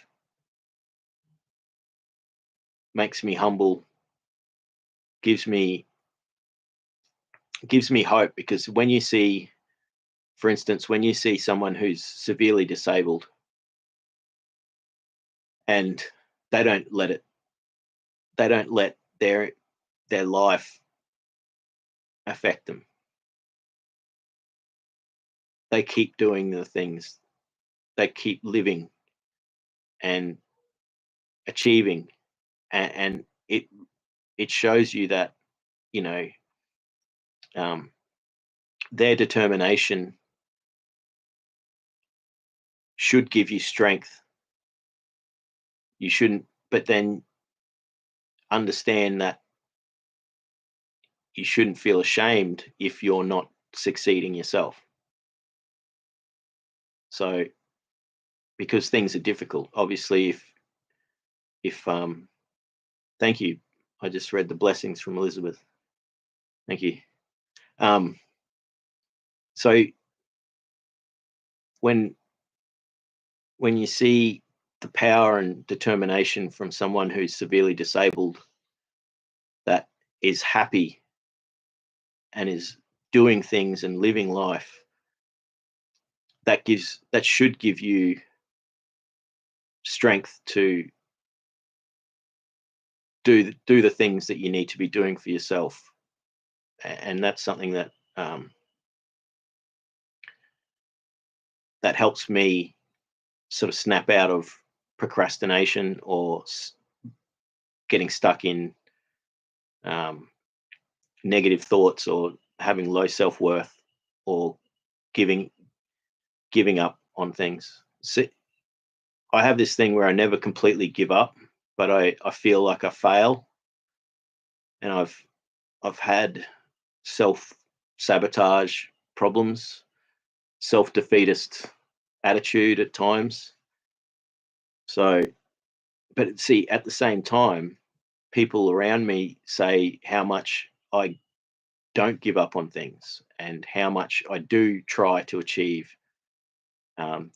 Speaker 1: makes me humble, gives me gives me hope, because when you see, for instance, when you see someone who's severely disabled and they don't let it they don't let their life affect them. They keep doing the things, they keep living and achieving, and it shows you that, you know, um, their determination should give you strength. You shouldn't, but then understand that you shouldn't feel ashamed if you're not succeeding yourself. So because things are difficult, obviously, if thank you. I just read the blessings from Elizabeth. Thank you. Um, so when when you see the power and determination from someone who's severely disabled, that is happy and is doing things and living life, that should give you strength to do the things that you need to be doing for yourself. And that's something that that helps me sort of snap out of procrastination or getting stuck in um, negative thoughts or having low self-worth or giving giving up on things. So I have this thing where I never completely give up, but I feel like I fail, and I've had self sabotage problems, self defeatist attitude at times. So, but see, at the same time, people around me say how much I don't give up on things and how much I do try to achieve,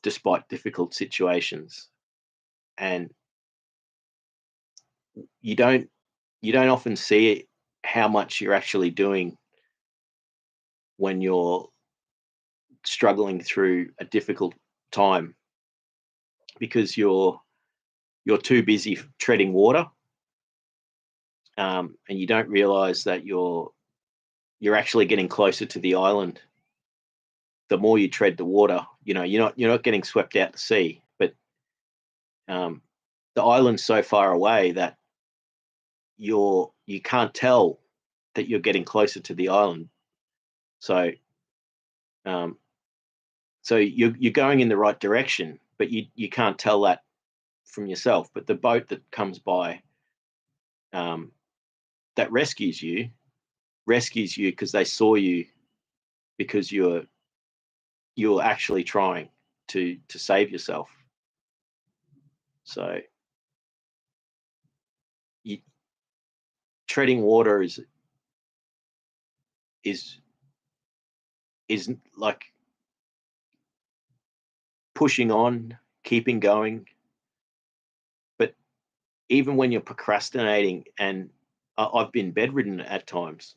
Speaker 1: despite difficult situations. And you don't you don't often see it, how much you're actually doing when you're struggling through a difficult time, because you're too busy treading water, and you don't realize that you're actually getting closer to the island. The more you tread the water, you're not getting swept out to sea, but um, the island's so far away that you can't tell that you're getting closer to the island. So um, so you're going in the right direction, but you can't tell that from yourself. But the boat that comes by, um, that rescues you because they saw you, because you're actually trying to save yourself. So you, treading water is is like pushing on, keeping going. But even when you're procrastinating and I've been bedridden at times,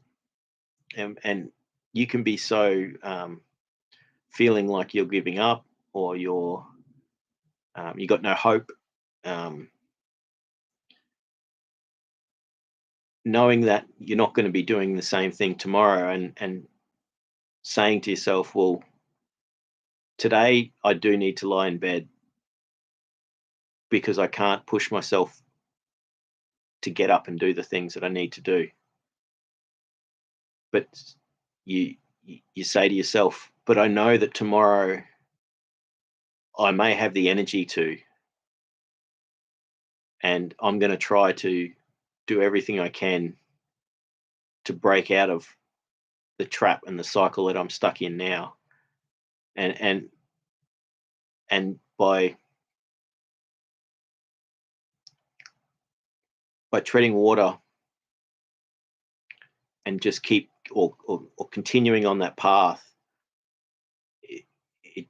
Speaker 1: and you can be so feeling like you're giving up, or you got no hope. Um, Knowing that you're not going to be doing the same thing tomorrow, and saying to yourself, well, today I do need to lie in bed because I can't push myself to get up and do the things that I need to do. But you say to yourself, but I know that tomorrow I may have the energy to, and I'm going to try to do everything I can to break out of the trap and the cycle that I'm stuck in now. And by treading water and just keep or continuing on that path, it, it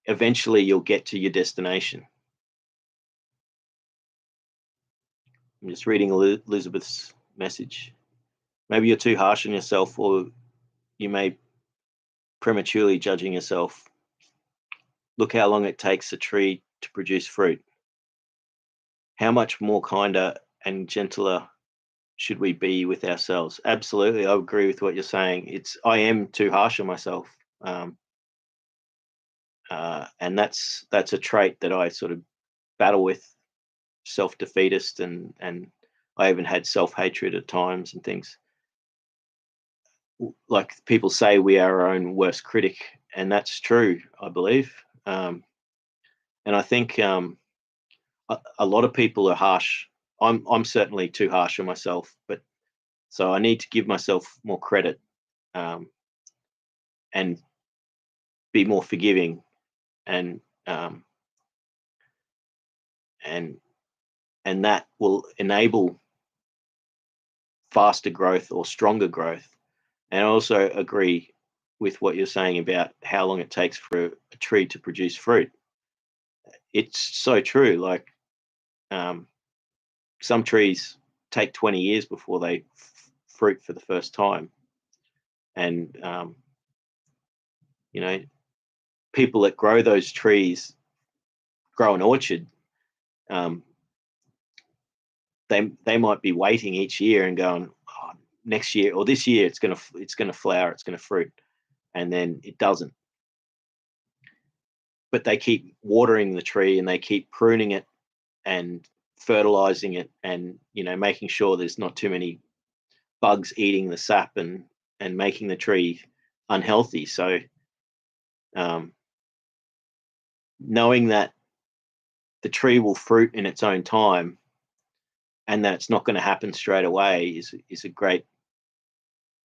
Speaker 1: eventually you'll get to your destination. I'm just reading Elizabeth's message. Maybe you're too harsh on yourself, or you may prematurely judging yourself. Look how long it takes a tree to produce fruit. How much more kinder and gentler should we be with ourselves? Absolutely, I agree with what you're saying. I am too harsh on myself, and that's a trait that I sort of battle with, self defeatist, and I even had self hatred at times and things. Like people say, we are our own worst critic, and that's true, I believe. And I think a lot of people are harsh. I'm certainly too harsh on myself, but so I need to give myself more credit, um, and be more forgiving, and um, and and that will enable faster growth or stronger growth. And I also agree with what you're saying about how long it takes for a tree to produce fruit. It's so true. Like, um, some trees take 20 years before they fruit for the first time, and you know, people that grow those trees, grow an orchard. Um, they might be waiting each year and going, oh, next year or this year it's gonna flower, it's gonna fruit, and then it doesn't. But they keep watering the tree and they keep pruning it and fertilizing it, and making sure there's not too many bugs eating the sap and making the tree unhealthy. So um, knowing that the tree will fruit in its own time and that it's not going to happen straight away is a great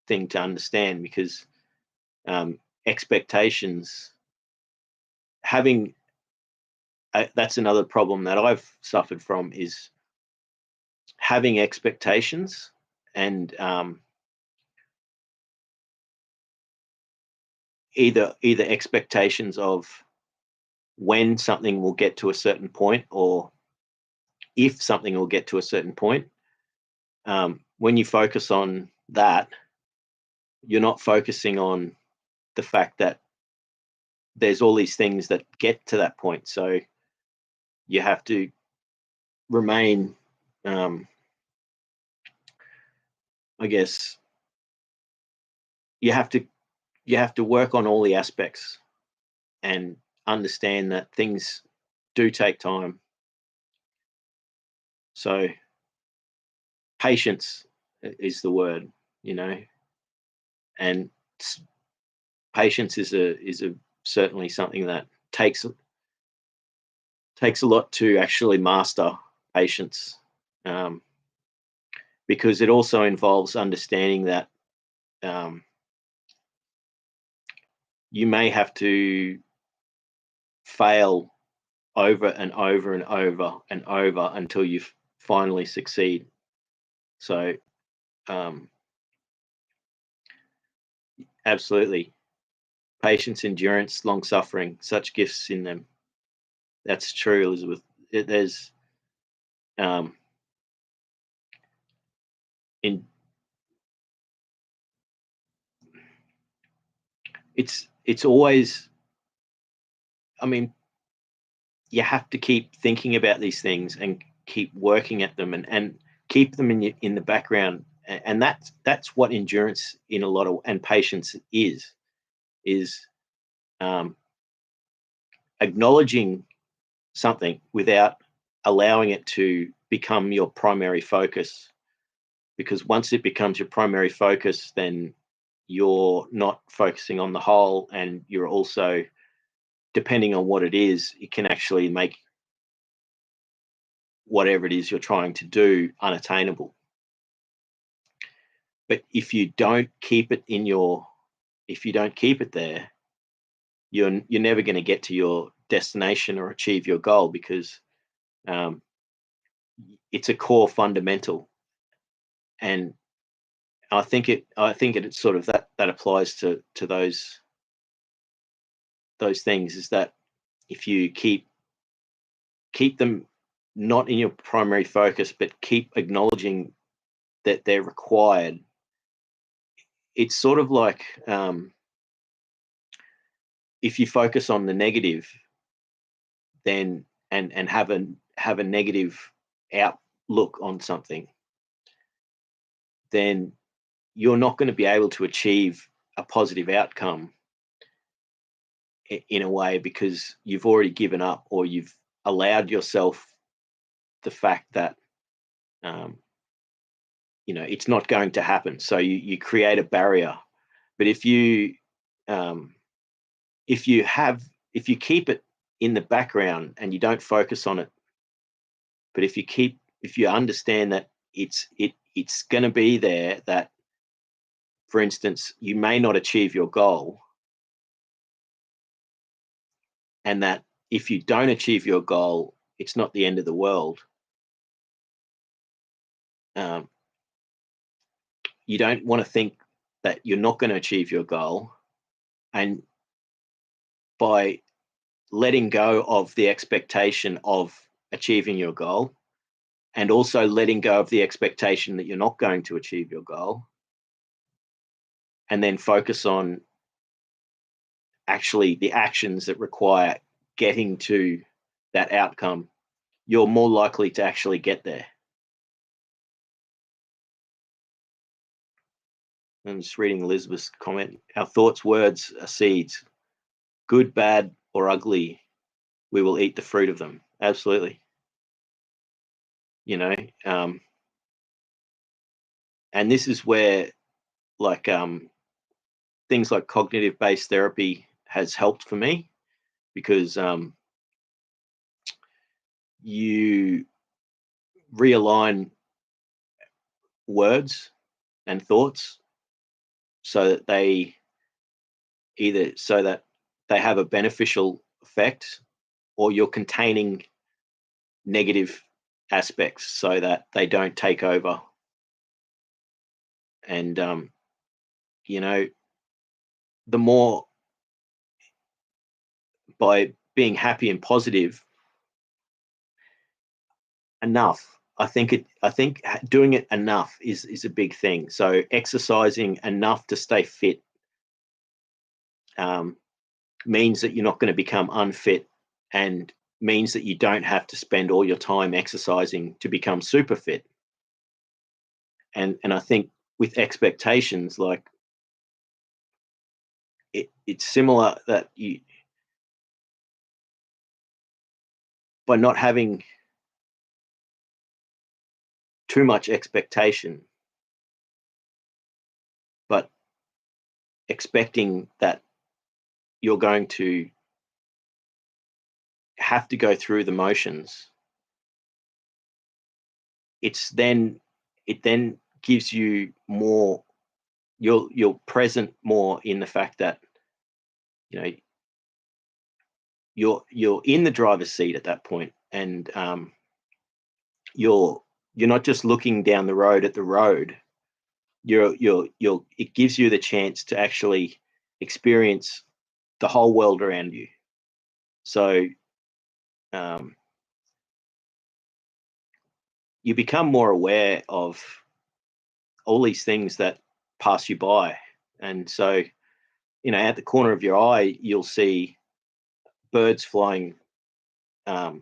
Speaker 1: thing to understand, because expectations, having that's another problem that I've suffered from, is having expectations, and either expectations of when something will get to a certain point, or if something will get to a certain point. When you focus on that, you're not focusing on the fact that there's all these things that get to that point. So you have to remain, um, I guess, you have to work on all the aspects and understand that things do take time. So patience is the word, you know, and patience is a certainly something that takes a lot to actually master patience, um, because it also involves understanding that um, you may have to fail over and over and over and over until you finally succeed. So um, absolutely, patience, endurance, long suffering, such gifts in them. That's true, Elizabeth. There's um, in it's always, I mean, you have to keep thinking about these things and keep working at them, and keep them in the background. And that's what endurance in a lot of, and patience is um, acknowledging something without allowing it to become your primary focus. Because once it becomes your primary focus, then you're not focusing on the whole, and you're also, depending on what it is, it can actually make whatever it is you're trying to do unattainable. But if you don't keep it there, you're never going to get to your destination or achieve your goal, because um, it's a core fundamental. And it's sort of that applies to those things, is that if you keep them not in your primary focus, but keep acknowledging that they're required. It's sort of like, if you focus on the negative, then and have a negative outlook on something, then you're not going to be able to achieve a positive outcome in a way, because you've already given up, or you've allowed yourself the fact that um, it's not going to happen. So you create a barrier. But um, if you keep it in the background and you don't focus on it, but if you understand that it's going to be there, that, for instance, you may not achieve your goal, and that if you don't achieve your goal, it's not the end of the world. um, you don't want to think that you're not going to achieve your goal, and by letting go of the expectation of achieving your goal, and also letting go of the expectation that you're not going to achieve your goal, and then focus on actually the actions that require getting to that outcome, you're more likely to actually get there. I'm just reading Elizabeth's comment. Our thoughts, words are seeds. Good, bad, or ugly, we will eat the fruit of them. Absolutely. You know, um, and this is where, like, things like cognitive-based therapy has helped for me, because you realign words and thoughts so that they have a beneficial effect, or you're containing negative aspects so that they don't take over. And you know the more, by being happy and positive enough, I think doing it enough is a big thing. So exercising enough to stay fit um, means that you're not going to become unfit, and means that you don't have to spend all your time exercising to become super fit. And I think with expectations, like, it's similar, that you, by not having too much expectation, but expecting that you're going to have to go through the motions, it then gives you more, you're present more in the fact that, you know you're in the driver's seat at that point, and you're not just looking down the road at the road. It gives you the chance to actually experience the whole world around you. So um, you become more aware of all these things that pass you by. And so, at the corner of your eye, you'll see birds flying. And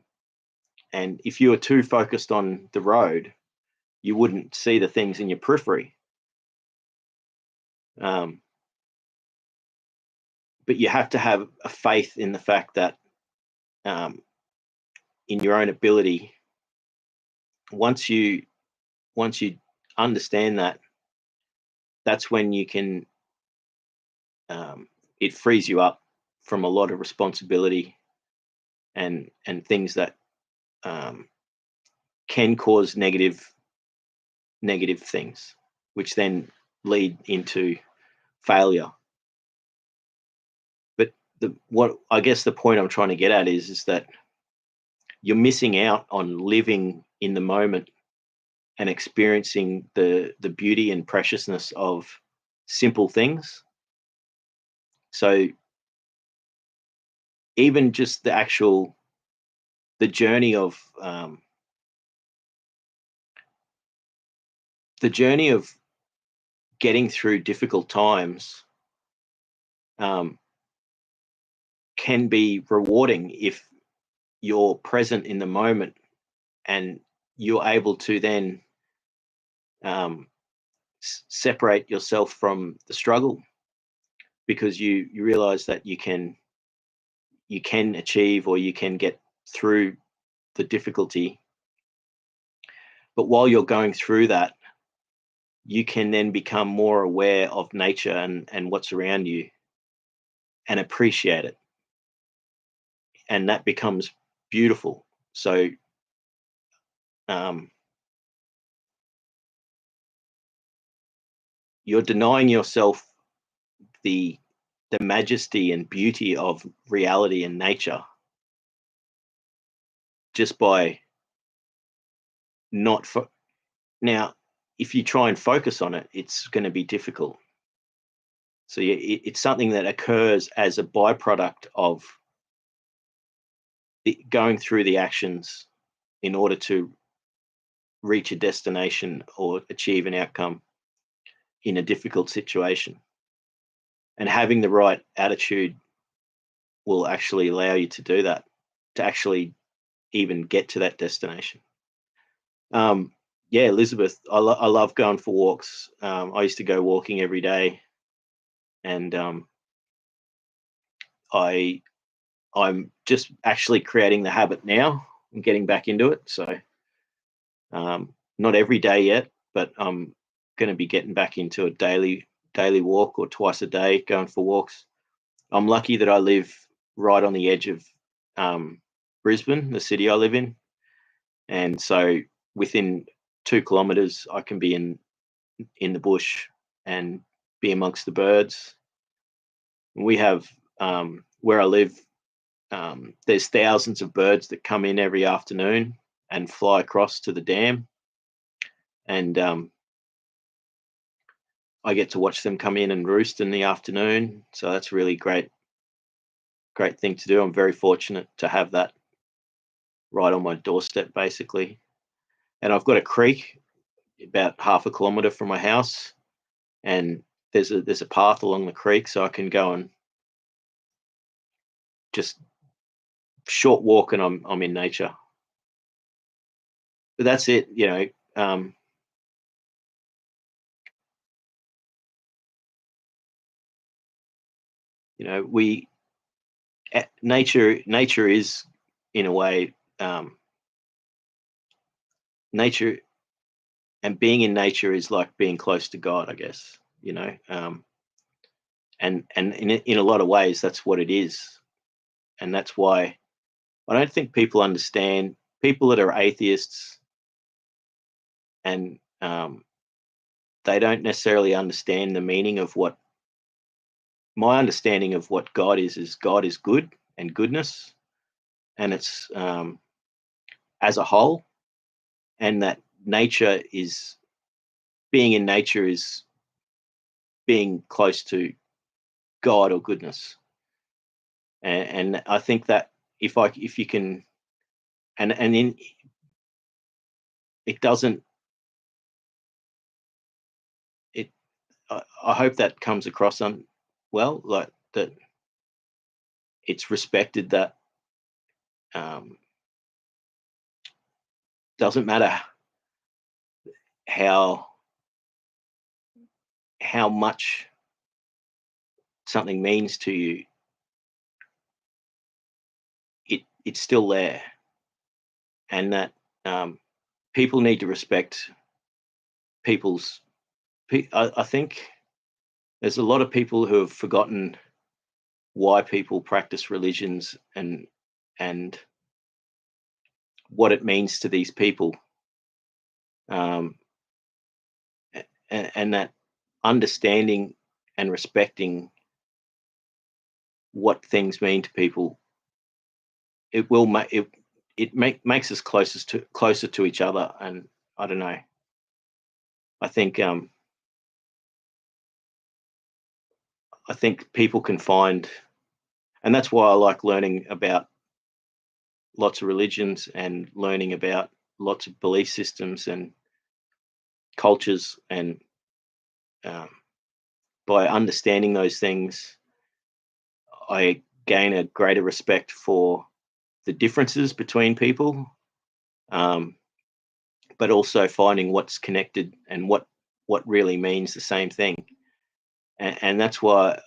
Speaker 1: if you were too focused on the road, you wouldn't see the things in your periphery. But you have to have a faith in the fact that, in your own ability, once you understand that, that's when you can, it frees you up from a lot of responsibility and things that can cause negative things, which then lead into failure. But what I guess the point I'm trying to get at is that you're missing out on living in the moment and experiencing the beauty and preciousness of simple things. So even just the journey of getting through difficult times can be rewarding if you're present in the moment and you're able to then separate yourself from the struggle, because you realize that you can achieve, or you can get through the difficulty. But while you're going through that, you can then become more aware of nature and what's around you, and appreciate it. And that becomes beautiful. So you're denying yourself the majesty and beauty of reality and nature just by not now, if you try and focus on it, it's going to be difficult. So it's something that occurs as a byproduct of going through the actions in order to reach a destination or achieve an outcome in a difficult situation. And having the right attitude will actually allow you to do that, to actually even get to that destination. Yeah, Elizabeth, I love going for walks. I used to go walking every day, and I'm just actually creating the habit now and getting back into it. So not every day yet, but I'm going to be getting back into a daily walk, or twice a day going for walks. I'm lucky that I live right on the edge of Brisbane, the city I live in, and so within 2 kilometres I can be in the bush and be amongst the birds. We have, where I live, there's thousands of birds that come in every afternoon and fly across to the dam, and I get to watch them come in and roost in the afternoon. So that's really great thing to do. I'm very fortunate to have that right on my doorstep, basically. And I've got a creek about half a kilometre from my house, and there's a path along the creek, so I can go and just short walk, and I'm in nature. But that's it, we nature is, in a way, nature, and being in nature is like being close to God, I guess. And in a lot of ways, that's what it is, and that's why I don't think people understand, people that are atheists, and they don't necessarily understand the meaning of what my understanding of what God is God is good and goodness, and it's as a whole, and that nature is, being in nature is being close to God or goodness. And I think that if you can, and in, it doesn't I hope that comes across well, like that it's respected that um, doesn't matter how much something means to you, it's still there, and that people need to respect people's. I think there's a lot of people who have forgotten why people practice religions and what it means to these people, um, and that understanding and respecting what things mean to people, it will make makes us closer to each other. And I don't know, I think people can find, and that's why I like learning about lots of religions and learning about lots of belief systems and cultures, and um, by understanding those things, I gain a greater respect for the differences between people, um, but also finding what's connected and what really means the same thing. And that's why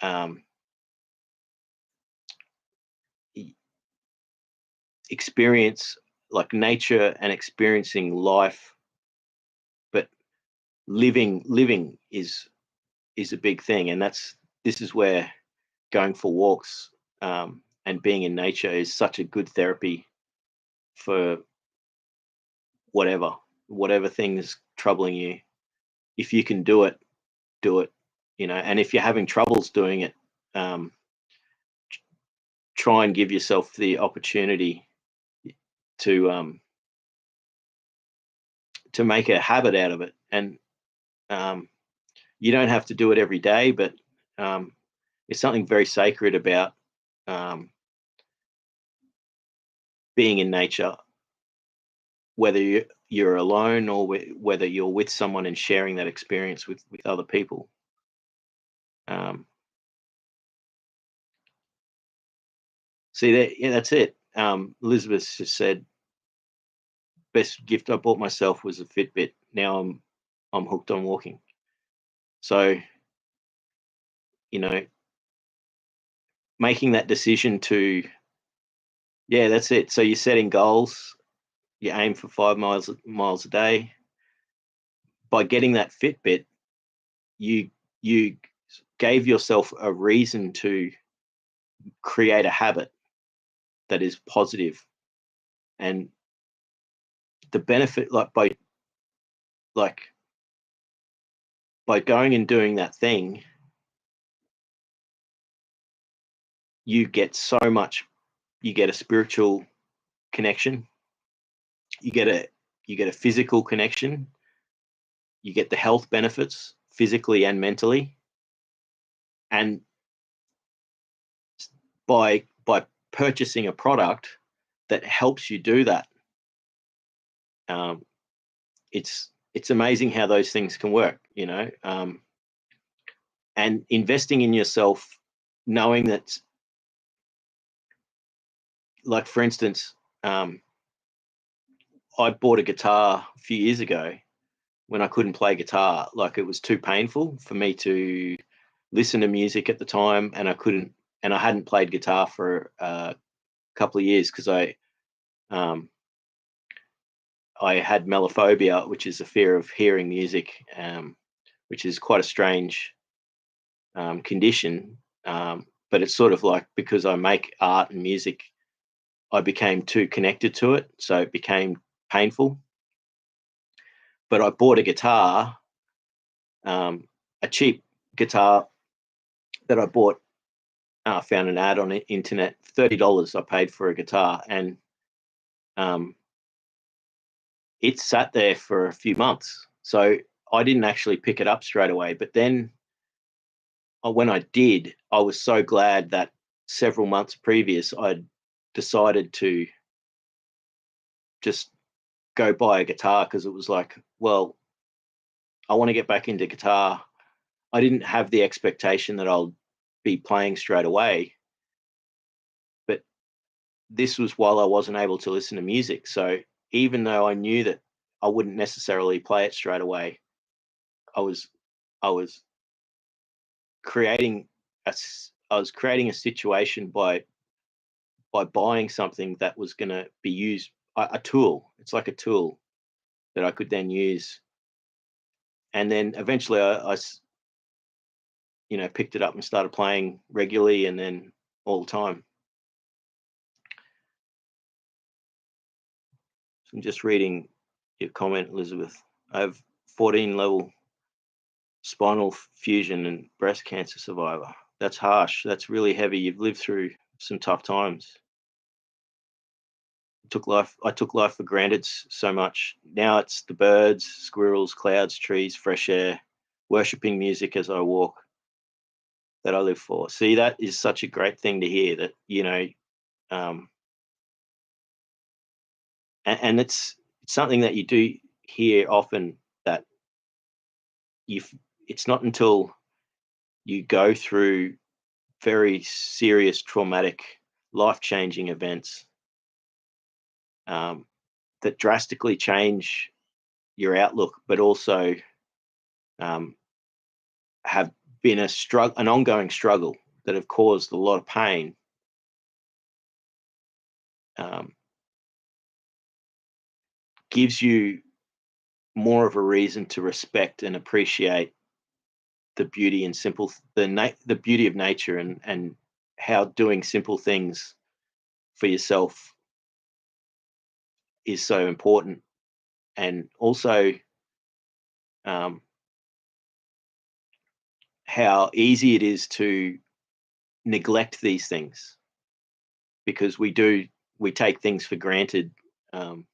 Speaker 1: um, experience, like nature and experiencing life, but living is a big thing. And this is where going for walks and being in nature is such a good therapy for whatever thing's troubling you. If you can do it, do it. And if you're having troubles doing it, um, try and give yourself the opportunity to make a habit out of it. And um, you don't have to do it every day, but um, there's something very sacred about um, being in nature, whether you're alone or whether you're with someone and sharing that experience with other people. Um, See that? Yeah, that's it. Elizabeth just said, "Best gift I bought myself was a Fitbit. Now I'm hooked on walking." So you know, making that decision to, yeah, that's it. So you're setting goals. You aim for 5 miles a day. By getting that Fitbit, you you gave yourself a reason to create a habit that is positive. And the benefit, like by going and doing that thing, you get so much. You get a spiritual connection. You get a physical connection. You get the health benefits physically and mentally. And by purchasing a product that helps you do that, um, it's amazing how those things can work. And investing in yourself, knowing that, like for instance, I bought a guitar a few years ago when I couldn't play guitar. Like it was too painful for me to listen to music at the time, and I hadn't played guitar for a couple of years because um, I had mellophobia, which is a fear of hearing music, which is quite a strange condition. But it's sort of like, because I make art and music, I became too connected to it, so it became painful. But I bought a guitar, um, a cheap guitar that I bought. I found an ad on the internet, $30. I paid for a guitar, and um, it sat there for a few months. So I didn't actually pick it up straight away. But then when I did, I was so glad that several months previous I'd decided to just go buy a guitar, because it was like, well, I want to get back into guitar. I didn't have the expectation that I'll be playing straight away, but this was while I wasn't able to listen to music. So even though I knew that I wouldn't necessarily play it straight away, I was I was creating I was creating a situation by buying something that was going to be used, a tool. It's like a tool that I could then use, and then eventually picked it up and started playing regularly, and then all the time. So I'm just reading your comment, Elizabeth. I have 14 level spinal fusion and breast cancer survivor. That's harsh. That's really heavy. You've lived through some tough times. I took life for granted so much. Now it's the birds, squirrels, clouds, trees, fresh air, worshipping music as I walk that I live for. See, that is such a great thing to hear, that, um, and it's something that you do hear often, that you it's not until you go through very serious traumatic life-changing events, um, that drastically change your outlook, but also, um, have been an ongoing struggle that have caused a lot of pain, um, gives you more of a reason to respect and appreciate the beauty and the beauty of nature, and how doing simple things for yourself is so important, and also, um, how easy it is to neglect these things, because we take things for granted, um,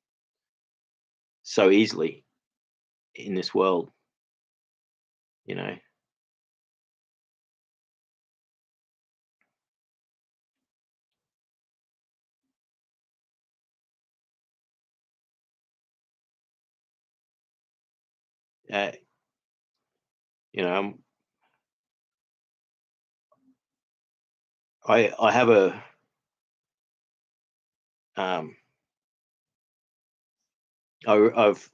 Speaker 1: so easily in this world, you know. uh, you know um, I have a um, I've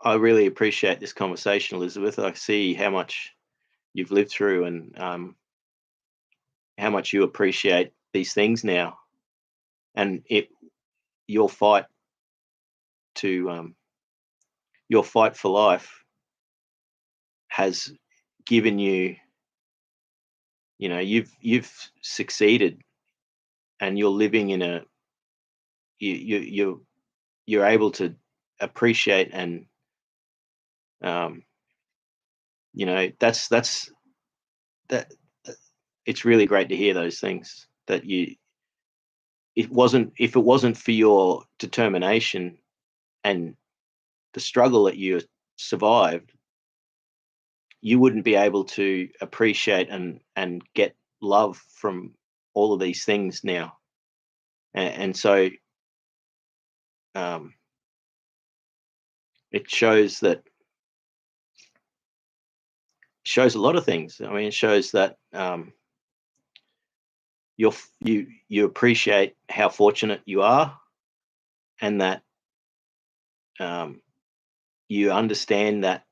Speaker 1: I really appreciate this conversation, Elizabeth. I see how much you've lived through, and how much you appreciate these things now, and your fight to your fight for life has given you, you've succeeded, and you're living in a you're able to appreciate, and um, that's that it's really great to hear those things, that you it wasn't if it wasn't for your determination and the struggle that you survived, you wouldn't be able to appreciate and get love from all of these things now. And so, um, it shows a lot of things. I mean, it shows that, you appreciate how fortunate you are, and that, um, you understand that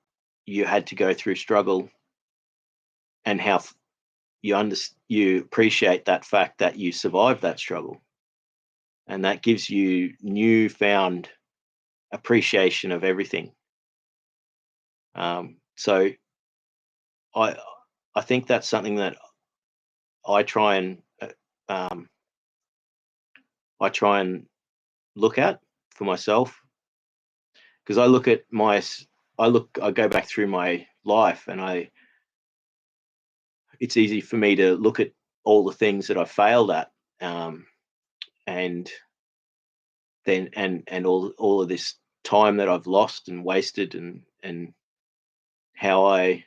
Speaker 1: you had to go through struggle, and how you appreciate that fact that you survived that struggle, and that gives you newfound appreciation of everything. So I I think that's something that I try and um, I try and look at for myself, because I go back through my life, and I it's easy for me to look at all the things that I failed at, um, and and all of this time that I've lost and wasted, and how I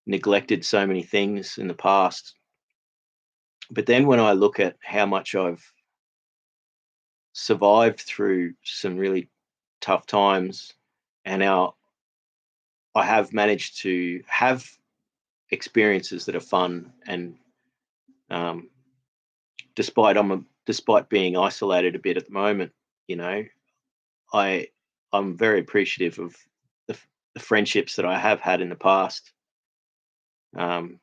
Speaker 1: neglected so many things in the past. But then when I look at how much I've survived through some really tough times, and how I have managed to have experiences that are fun. And um, despite being isolated a bit at the moment, you know, I I'm very appreciative of the friendships that I have had in the past. Um,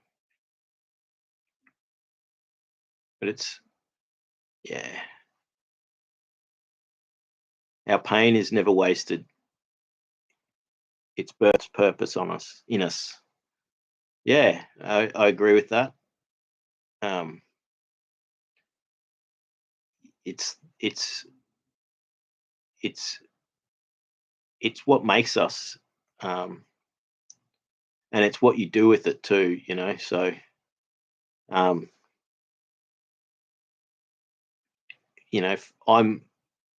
Speaker 1: but it's yeah, our pain is never wasted. It's Bert's purpose on us in us. Yeah, I agree with that. Um, it's it's it's it's what makes us, um, and it's what you do with it too. You know, so um, if I'm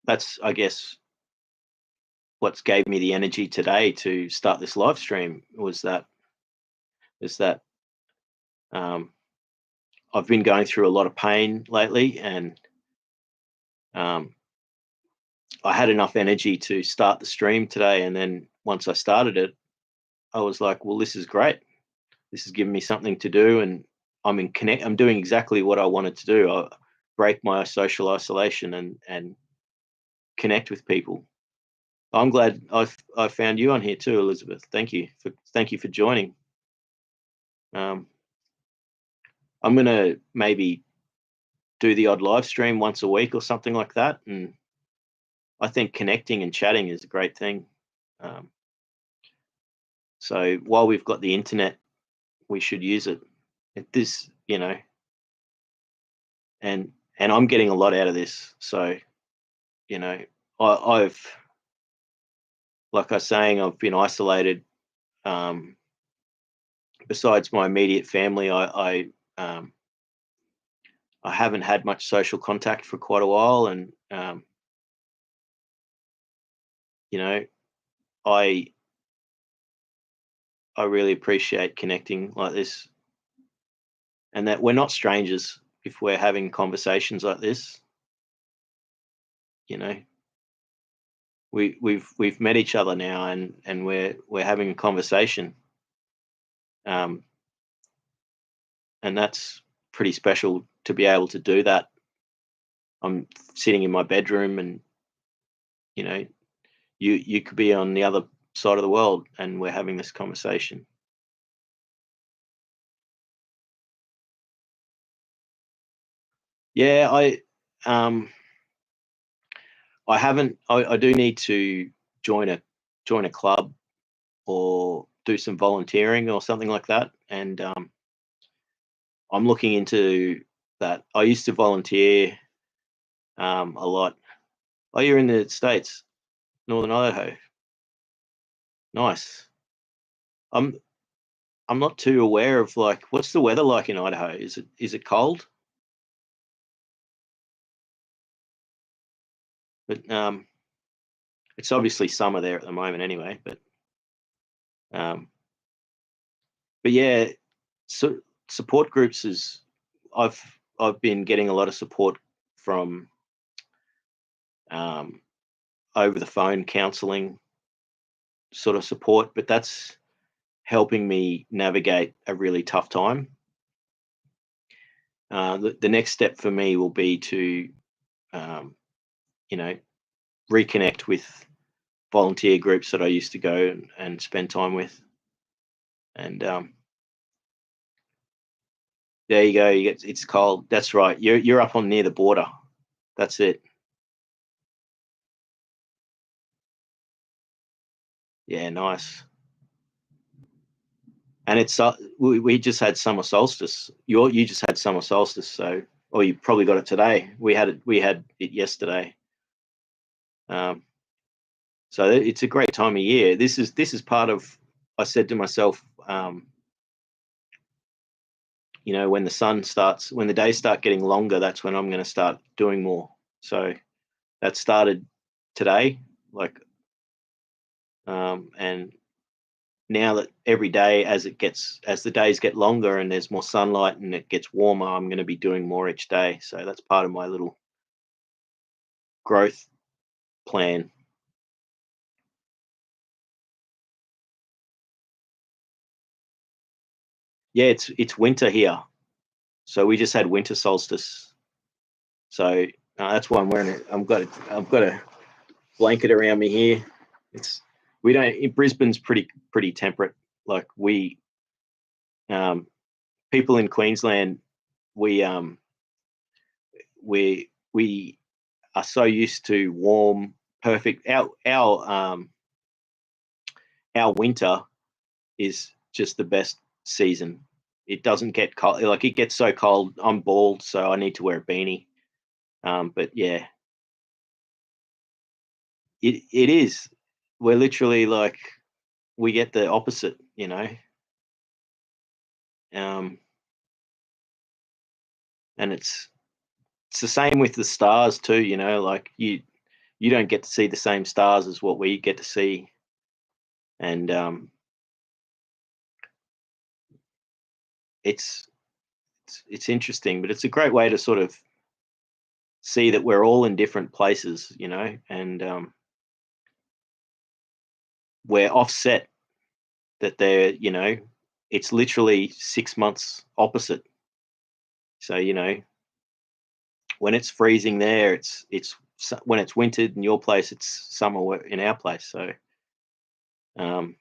Speaker 1: that's I guess what's gave me the energy today to start this live stream was that is that um, I've been going through a lot of pain lately, and um, I had enough energy to start the stream today. And then once I started it, I was like, "Well, this is great. This is giving me something to do, and I'm doing exactly what I wanted to do. I break my social isolation and connect with people." I'm glad I found you on here too, Elizabeth. Thank you for joining. Um, I'm gonna maybe do the odd live stream once a week or something like that, and I think connecting and chatting is a great thing. Um, so while we've got the internet, we should use it. This, and I'm getting a lot out of this. So you know, I've like I was saying, I've been isolated. Um, Besides my immediate family, I haven't had much social contact for quite a while, and you know, I I really appreciate connecting like this, and that we're not strangers if we're having conversations like this. You know, we've met each other now, and we're having a conversation, um, and that's pretty special to be able to do that. I'm sitting in my bedroom, and you know, you could be on the other side of the world, and we're having this conversation. Yeah, um I haven't. I do need to join a join a club or do some volunteering or something like that, and I'm looking into that. I used to volunteer a lot. Oh, you're in the States, Northern Idaho. Nice. I'm I'm not too aware of, like, what's the weather like in Idaho? Is it cold? But it's obviously summer there at the moment anyway. Um, but yeah, so support groups is I've I've been getting a lot of support from um, over the phone counseling sort of support, but that's helping me navigate a really tough time. The next step for me will be to, um, you know, reconnect with volunteer groups that I used to go and spend time with. And there you go. It's cold. That's right. You're up on near the border. That's it. Yeah, nice. And we just had summer solstice. You just had summer solstice, so or you probably got it today. We had it yesterday. Um, so it's a great time of year. This is part of. I said to myself, when the days start getting longer, that's when I'm going to start doing more. So that started today, like, and now that every day as the days get longer and there's more sunlight and it gets warmer, I'm going to be doing more each day. So that's part of my little growth plan. Yeah, it's winter here, so we just had winter solstice. So that's why I'm wearing it. I've got a blanket around me here. It's we don't in Brisbane's pretty temperate. Like um, people in Queensland, we we are so used to warm, perfect. Our winter is just the best season. It doesn't get cold. Like it gets so cold. I'm bald, so I need to wear a beanie. But yeah, it is. We're literally like we get the opposite, you know. Um, and it's the same with the stars too, you know. Like you don't get to see the same stars as what we get to see, and it's it's interesting, but it's a great way to sort of see that we're all in different places, you know, and we're offset. That they're, you know, it's literally 6 months opposite. So you know, when it's freezing there, when it's winter in your place, it's summer in our place. So um,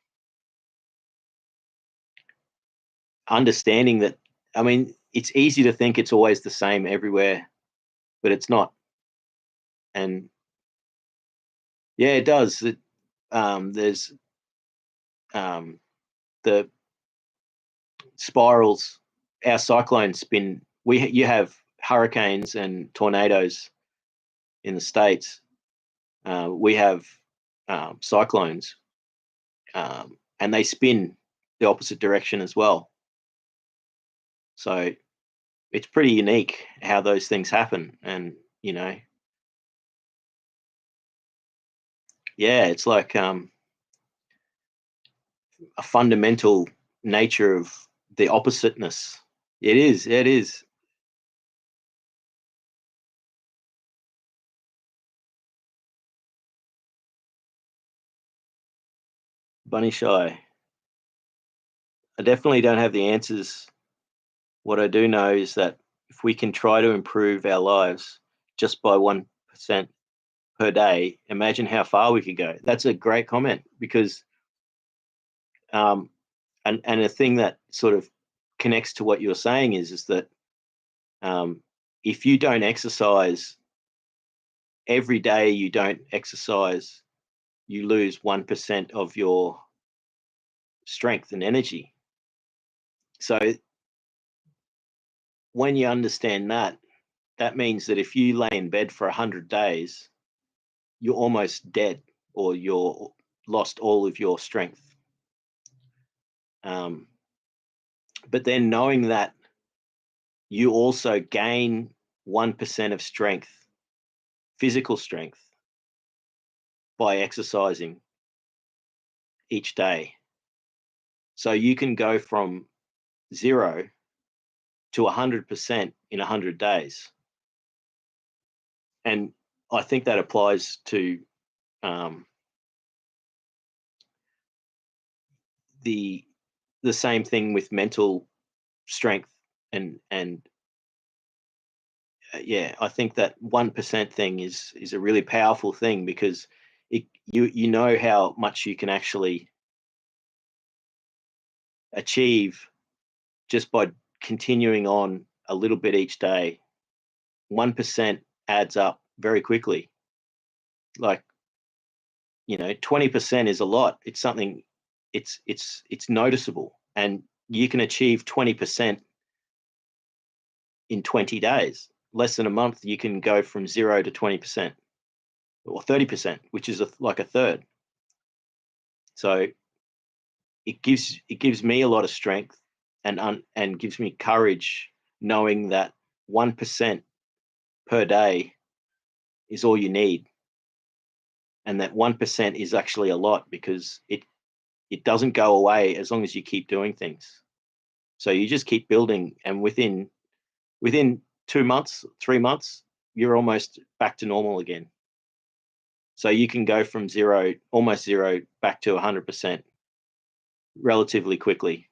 Speaker 1: understanding that, I mean, it's easy to think it's always the same everywhere, but it's not. And yeah, it does. There's um, the spirals. Our cyclones spin. You have hurricanes and tornadoes in the states. We have cyclones, and they spin the opposite direction as well. So it's pretty unique how those things happen. And you know, yeah, it's like a fundamental nature of the oppositeness. It is. It is. Bunny shy. I definitely don't have the answers. What I do know is that if we can try to improve our lives just by 1% per day, imagine how far we could go. That's a great comment because, um, and a thing that sort of connects to what you're saying is that um, if you don't exercise every day, you don't exercise, you lose 1% of your strength and energy. So when you understand that, that means that if you lay in bed for 100 days, you're almost dead or you're lost all of your strength. Um, but then knowing that you also gain 1% of strength, physical strength, by exercising each day. So you can go from 0 to 100% in 100 days. And I think that applies to um, the the same thing with mental strength and yeah, I think that 1% thing is a really powerful thing because you know how much you can actually achieve just by continuing on a little bit each day. 1% adds up very quickly. Like, you know, 20% is a lot. It's something, it's noticeable, and you can achieve 20% in 20 days. Less than a month, you can go from 0 to 20% or 30%, which is like a third. So it gives me a lot of strength and gives me courage knowing that 1% per day is all you need, and that 1% is actually a lot because it doesn't go away as long as you keep doing things. So you just keep building, and within 2 months, 3 months, you're almost back to normal again. So you can go from zero, almost zero, back to 100% relatively quickly.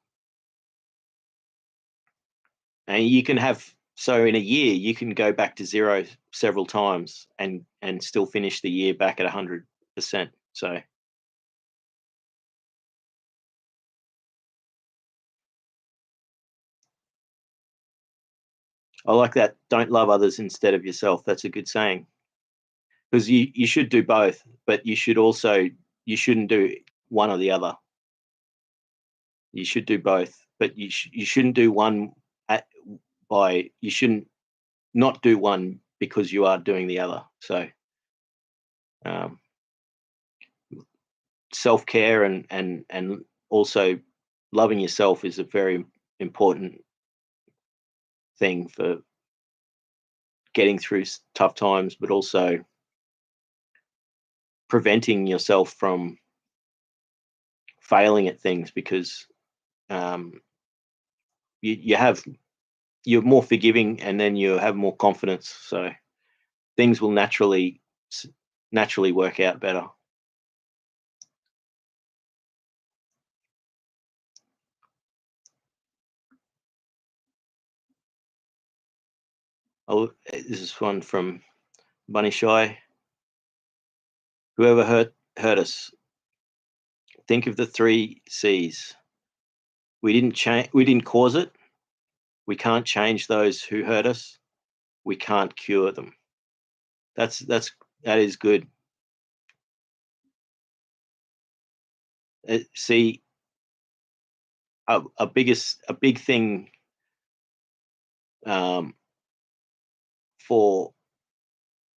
Speaker 1: And you can have, so in a year you can go back to zero several times and still finish the year back at 100%. So I like that. Don't love others instead of yourself. That's a good saying, because you should do both, but you shouldn't do one or the other. You should do both, but you shouldn't do one at by you shouldn't not do one because you are doing the other. So um, self care and also loving yourself is a very important thing for getting through tough times, but also preventing yourself from failing at things, because um, you have you're more forgiving and then you have more confidence. So things will naturally work out better. This is one from Bunny Shy. Whoever hurt us, think of the three C's. We didn't cause it. We can't change those who hurt us. We can't cure them. That is good. See, a big thing um, for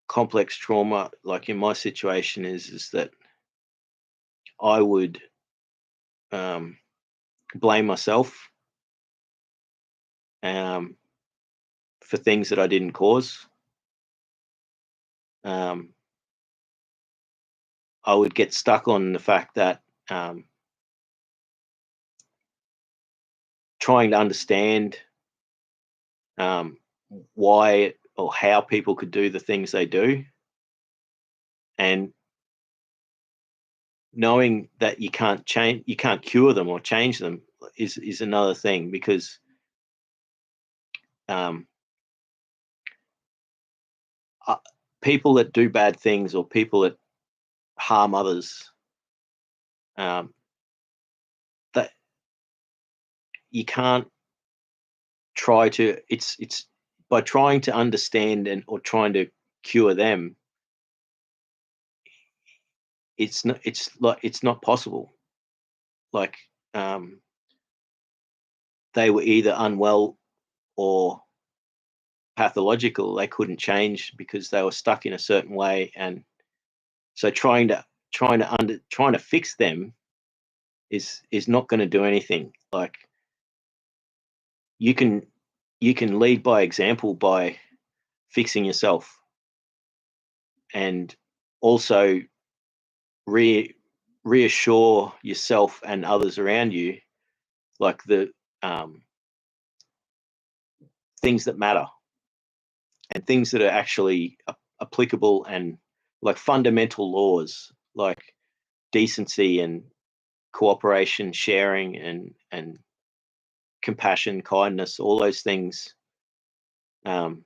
Speaker 1: complex trauma, like in my situation, is that I would um, blame myself um, for things that I didn't cause. Um, I would get stuck on the fact that trying to understand um, why or how people could do the things they do, and knowing that you can't cure them or change them is another thing, because um, uh, people that do bad things or people that harm others, um, that you can't try to it's by trying to understand and or trying to cure them, it's not possible. Like um, they were either unwell or pathological. They couldn't change because they were stuck in a certain way, and so trying to fix them is not going to do anything. Like you can you can lead by example by fixing yourself, and also re- reassure yourself and others around you, like the um, things that matter and things that are actually applicable, and like fundamental laws like decency and cooperation, sharing and compassion, kindness, all those things. Um,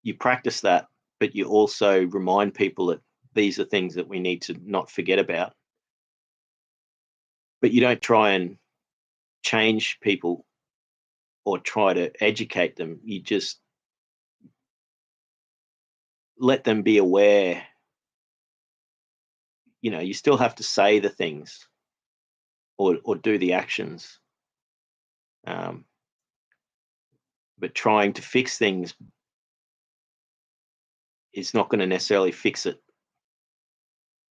Speaker 1: you practice that, but you also remind people that these are things that we need to not forget about. But you don't try and change people or try to educate them. You just let them be aware. You still have to say the things or do the actions, um, but trying to fix things is not going to necessarily fix it.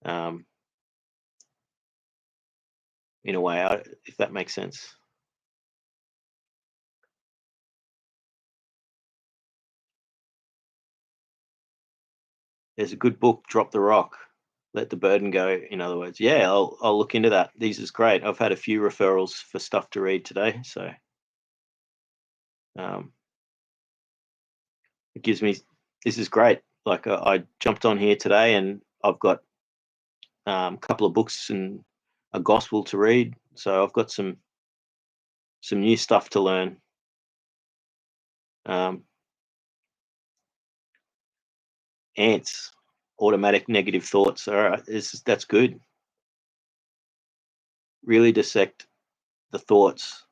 Speaker 1: Um, in a way, if that makes sense. There's a good book, Drop the Rock, Let the Burden Go. In other words, yeah, I'll look into that. These is great. I've had a few referrals for stuff to read today, so um, it gives me. This is great. Like I jumped on here today, and I've got a couple of books and a gospel to read, so I've got some new stuff to learn. Um, ants, automatic negative thoughts. All right, that's good. Really dissect the thoughts.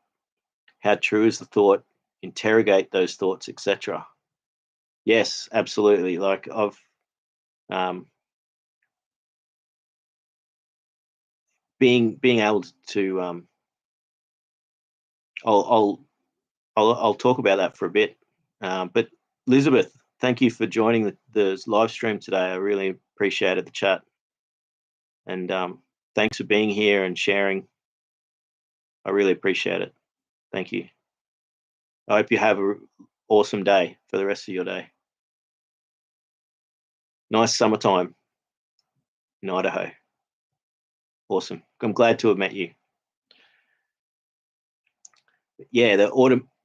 Speaker 1: How true is the thought? Interrogate those thoughts, etc. Yes, absolutely. Like I've um, being able to I'll, I'll I'll talk about that for a bit. But Elizabeth, thank you for joining the live stream today. I really appreciated the chat, and thanks for being here and sharing. I really appreciate it. Thank you. I hope you have an awesome day for the rest of your day. Nice summertime in Idaho. Awesome. I'm glad to have met you. Yeah, the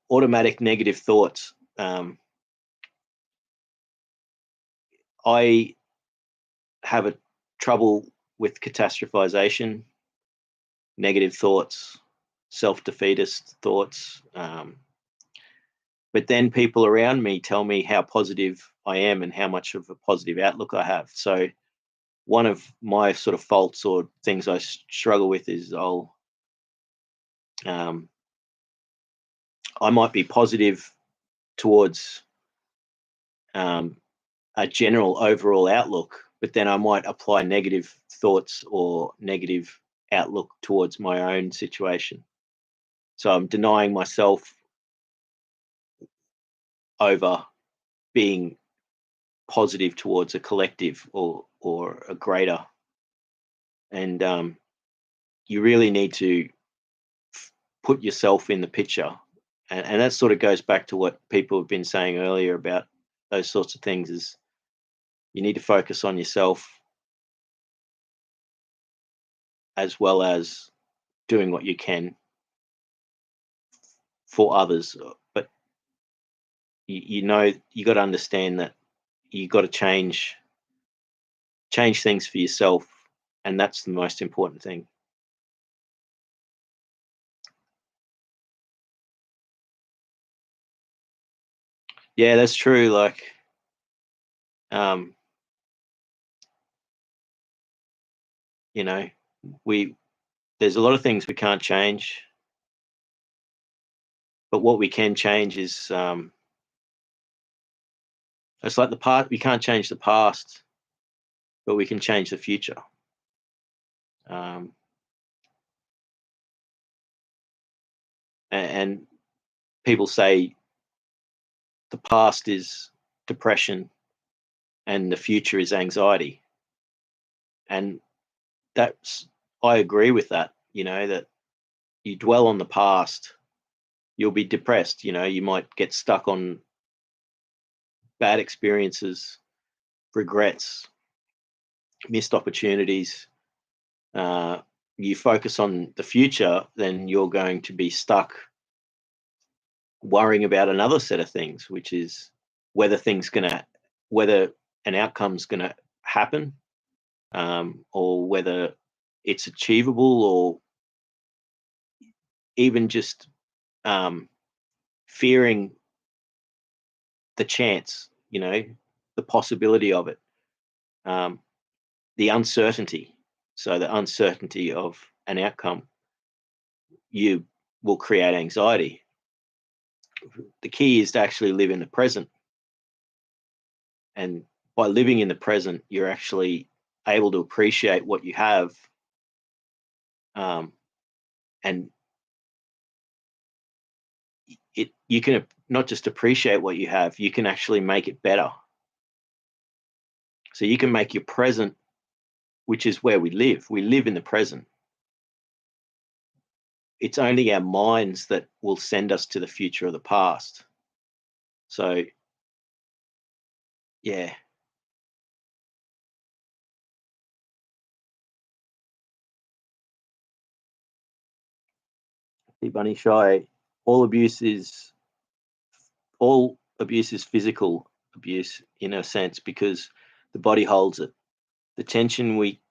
Speaker 1: automatic negative thoughts. I have a trouble with catastrophization, negative thoughts, self-defeatist thoughts. But then people around me tell me how positive I am and how much of a positive outlook I have. So one of my sort of faults or things I struggle with is um, I might be positive towards um, a general overall outlook, but then I might apply negative thoughts or negative outlook towards my own situation. So I'm denying myself over being positive towards a collective or a greater. And you really need to put yourself in the picture. And that sort of goes back to what people have been saying earlier about those sorts of things is you need to focus on yourself as well as doing what you can for others. But you know you got to understand that you got to change things for yourself, and that's the most important thing. Yeah, that's true. Like um, you know, we there's a lot of things we can't change, but what we can change is it's like the past. We can't change the past, but we can change the future. Um, and people say the past is depression and the future is anxiety, and that's I agree with that. You know that you dwell on the past, you'll be depressed. You know, you might get stuck on bad experiences, regrets, missed opportunities. You focus on the future, then you're going to be stuck worrying about another set of things, which is whether things gonna whether an outcome's gonna happen, or whether it's achievable, or even just um, fearing the chance, the possibility of it, um, the uncertainty. So the uncertainty of an outcome, you will create anxiety. The key is to actually live in the present, and by living in the present, you're actually able to appreciate what you have, um, and you can not just appreciate what you have, you can actually make it better. So you can make your present, which is where we live in the present. It's only our minds that will send us to the future or the past. So yeah. Bunny Shy, all abuse is all abuse is physical abuse in a sense, because the body holds it. The tension, we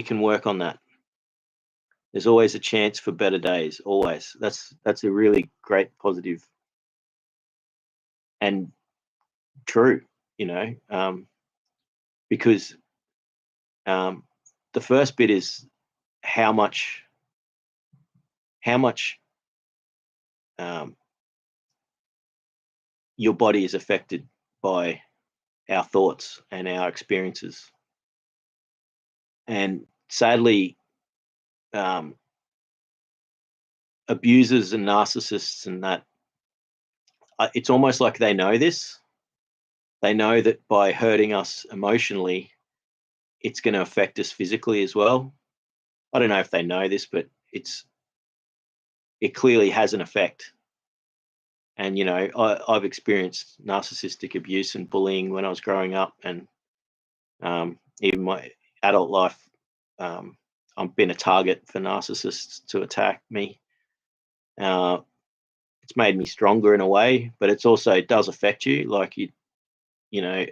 Speaker 1: can work on that. There's always a chance for better days. Always. That's a really great positive and true, because um, the first bit is how much how much um, your body is affected by our thoughts and our experiences. And sadly, um, abusers and narcissists and that, it's almost like they know this. They know that by hurting us emotionally, it's going to affect us physically as well. I don't know if they know this, but it clearly has an effect. And I've experienced narcissistic abuse and bullying when I was growing up, and even my adult life. I've been a target for narcissists to attack me. Uh, it's made me stronger in a way, but it does affect you. Like you know,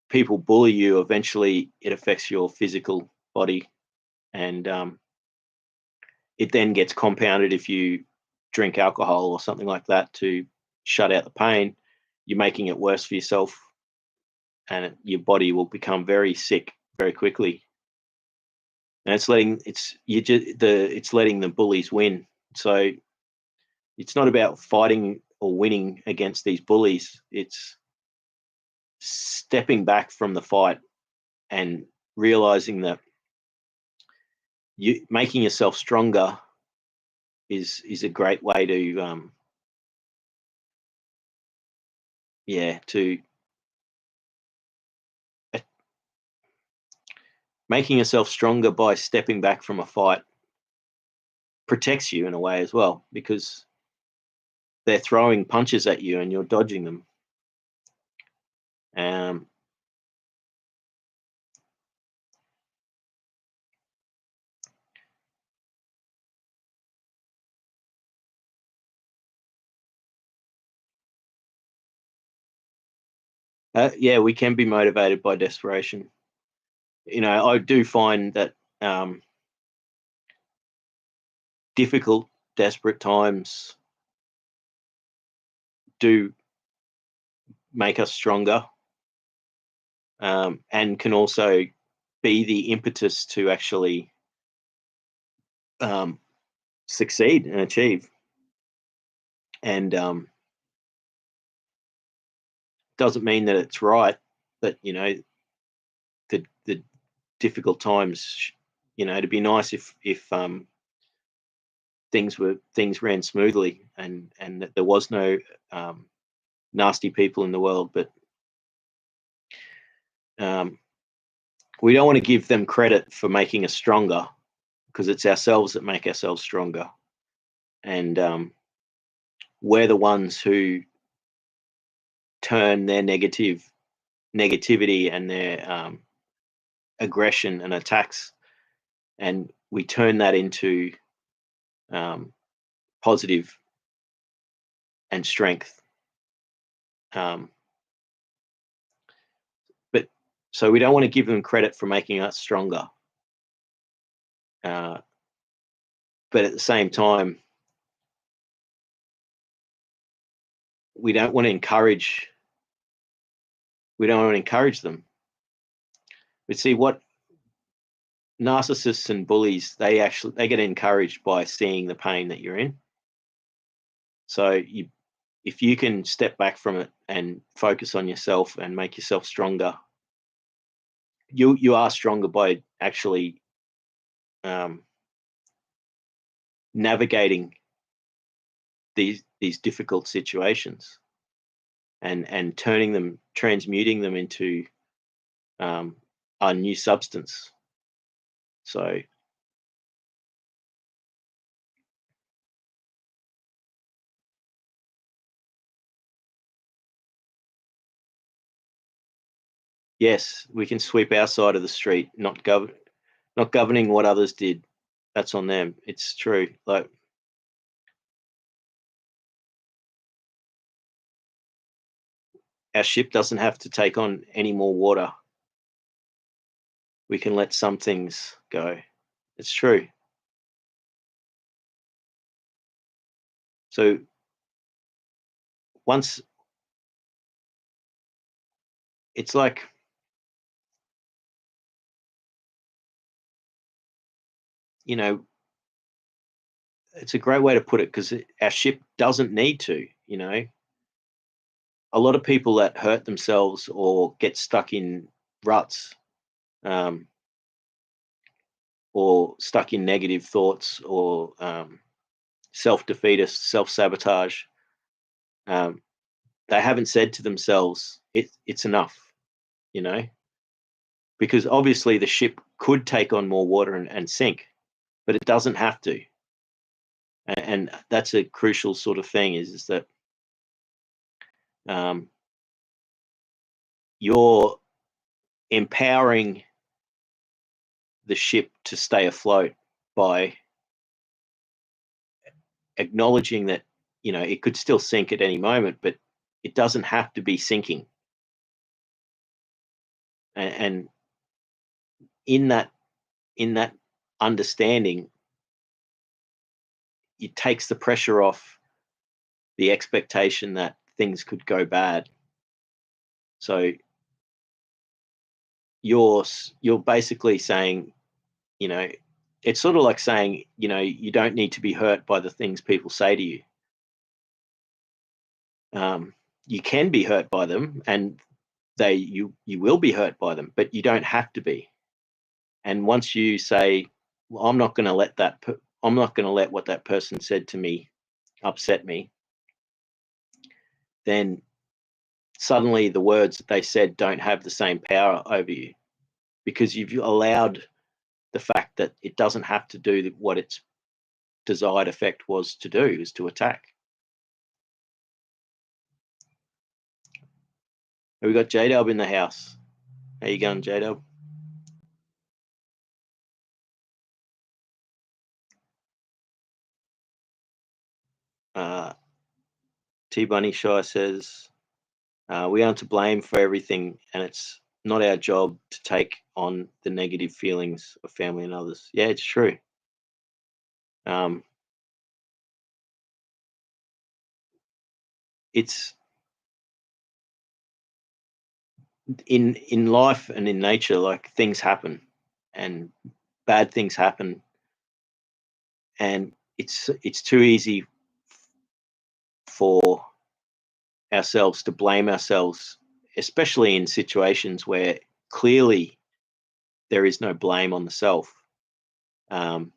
Speaker 1: people bully you. Eventually, it affects your physical body, and it then gets compounded if you drink alcohol or something like that to shut out the pain. You're making it worse for yourself, and your body will become very sick very quickly. And it's letting the bullies win. So it's not about fighting or winning against these bullies. It's stepping back from the fight and realizing that you making yourself stronger is a great way to to uh, making yourself stronger by stepping back from a fight protects you in a way as well, because they're throwing punches at you and you're dodging them. Um, yeah, we can be motivated by desperation. I do find that um, difficult, desperate times do make us stronger, and can also be the impetus to actually um, succeed and achieve. And doesn't mean that it's right, but the difficult times, it'd be nice if things ran smoothly and that there was no um, nasty people in the world, but um, we don't want to give them credit for making us stronger, because it's ourselves that make ourselves stronger. And we're the ones who turn their negativity and their aggression and attacks, and we turn that into um, positive and strength. Um, but so we don't want to give them credit for making us stronger. Uh, but at the same time, we don't want to encourage. We don't want to encourage them. But see, what narcissists and bullies, they get encouraged by seeing the pain that you're in. So if you can step back from it and focus on yourself and make yourself stronger, you are stronger by actually um, navigating these difficult situations and transmuting them into um, a new substance. So yes, we can sweep our side of the street, not governing what others did. That's on them. It's true. Like our ship doesn't have to take on any more water. We can let some things go. It's true. So once it's like, you know, it's a great way to put it, because our ship doesn't need to, a lot of people that hurt themselves or get stuck in ruts, um, or stuck in negative thoughts, or self-defeatist, self-sabotage, um, they haven't said to themselves, it's enough, you know, because obviously the ship could take on more water and sink, but it doesn't have to. And that's a crucial sort of thing, is that um, you're empowering the ship to stay afloat by acknowledging that, it could still sink at any moment, but it doesn't have to be sinking. And in that understanding, it takes the pressure off the expectation that things could go bad. So you're basically saying, you know, it's sort of like saying, you don't need to be hurt by the things people say to you. You can be hurt by them, and you will be hurt by them, but you don't have to be. And once you say, well, I'm not going to let what that person said to me upset me, then suddenly the words that they said don't have the same power over you, because you've allowed the fact that it doesn't have to do what its desired effect was to do, is to attack. We got J-Dub in the house. How you going, J-Dub? T-Bunny Shy says, we aren't to blame for everything, and it's not our job to take on the negative feelings of family and others. Yeah, it's true. It's in life and in nature, like, things happen and bad things happen, and it's too easy for ourselves to blame ourselves, especially in situations where clearly there is no blame on the self. But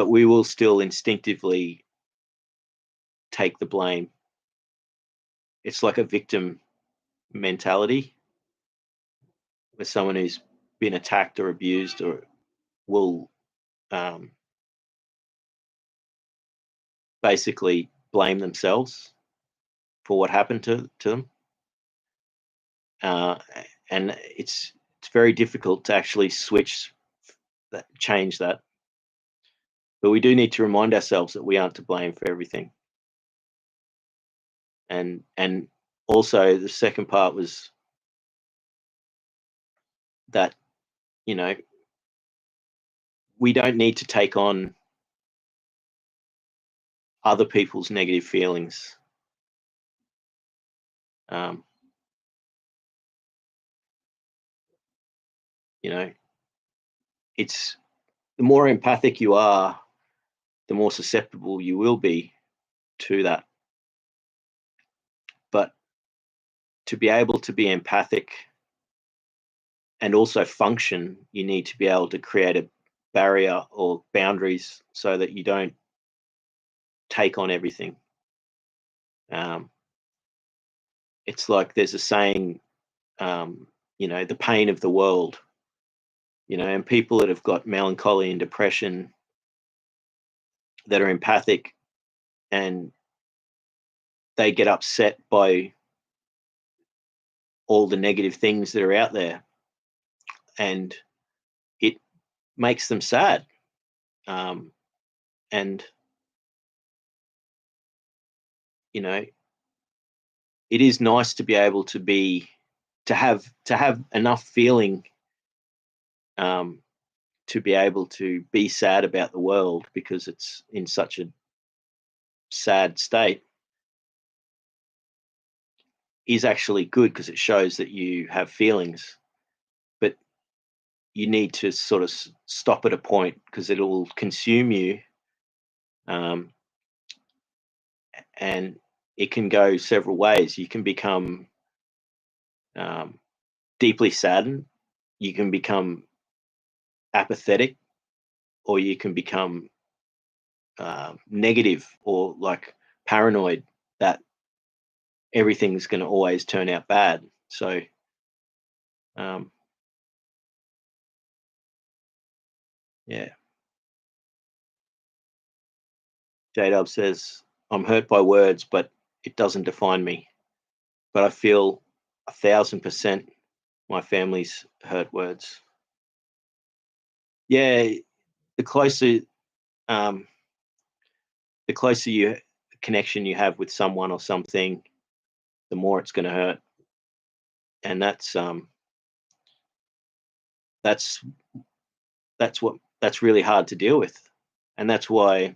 Speaker 1: we will still instinctively take the blame. It's like a victim mentality, with someone who's been attacked or abused, or will basically blame themselves for what happened to them. And it's very difficult to actually change that. But we do need to remind ourselves that we aren't to blame for everything. And also the second part was that, we don't need to take on other people's negative feelings. Um, it's the more empathic you are, the more susceptible you will be to that. But to be able to be empathic and also function, you need to be able to create a barrier or boundaries so that you don't take on everything. It's like there's a saying, the pain of the world, and people that have got melancholy and depression, that are empathic, and they get upset by all the negative things that are out there, and it makes them sad. And it is nice to be able to have enough feeling, to be able to be sad about the world, because it's in such a sad state. is actually good because it shows that you have feelings, but you need to sort of stop at a point because it'll consume you, um, and it can go several ways. You can become um, deeply saddened, you can become apathetic, or you can become negative or like paranoid that everything's going to always turn out bad. So, um, yeah, J Dub says, I'm hurt by words, but it doesn't define me. But I feel 1,000% my family's hurt words. Yeah, the closer, um, the closer you connection you have with someone or something, the more it's going to hurt, and that's that's really hard to deal with, and that's why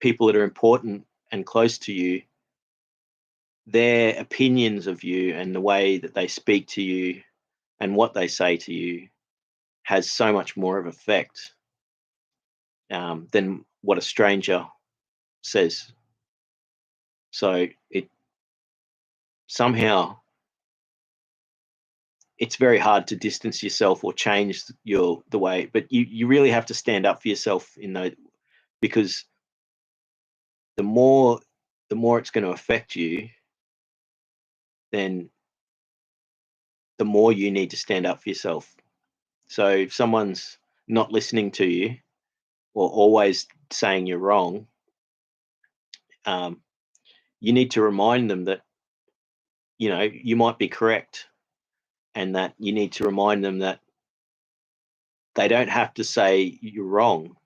Speaker 1: people that are important and close to you, their opinions of you and the way that they speak to you and what they say to you has so much more of effect than what a stranger says. So it somehow it's very hard to distance yourself or change your the way, but you really have to stand up for yourself in those, because the more it's going to affect you, then the more you need to stand up for yourself. So if someone's not listening to you or always saying you're wrong, um, you need to remind them that you might be correct, and that you need to remind them that they don't have to say you're wrong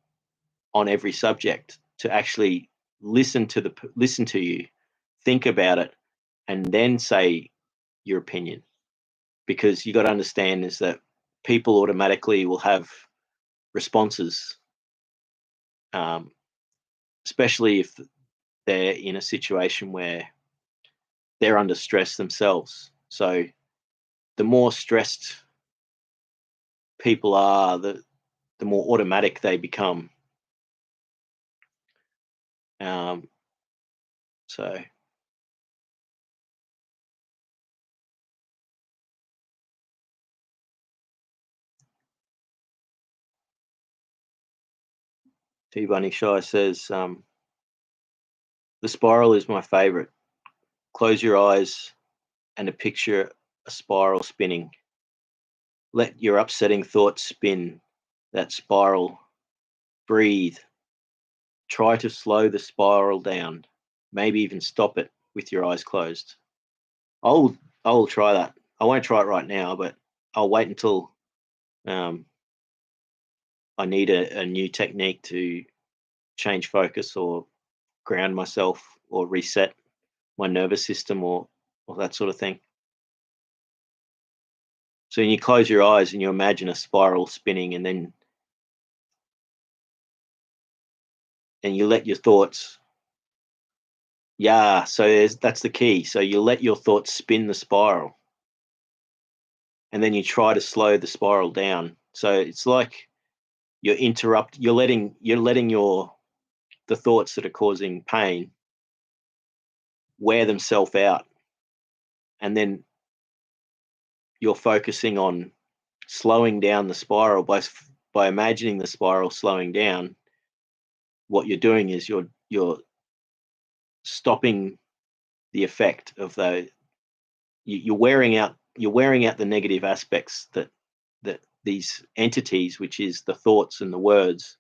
Speaker 1: on every subject to actually listen to you, think about it, and then say your opinion. Because you got to understand is that people automatically will have responses, um, especially if they're in a situation where they're under stress themselves. So the more stressed people are, the more automatic they become. Um, so T Bunny Shy says, the spiral is my favorite. Close your eyes and a picture a spiral spinning. Let your upsetting thoughts spin that spiral. Breathe. Try to slow the spiral down. Maybe even stop it with your eyes closed. I'll I'll try that. I won't try it right now, but I'll wait until um, I need a new technique to change focus or ground myself or reset my nervous system or that sort of thing. So you close your eyes and you imagine a spiral spinning, and you let your thoughts. Yeah, so that's the key. So you let your thoughts spin the spiral, and then you try to slow the spiral down. So it's like you're letting your the thoughts that are causing pain wear themselves out, and then you're focusing on slowing down the spiral by imagining the spiral slowing down. What you're doing is you're stopping the effect of the you're wearing out the negative aspects that these entities, which is the thoughts and the words,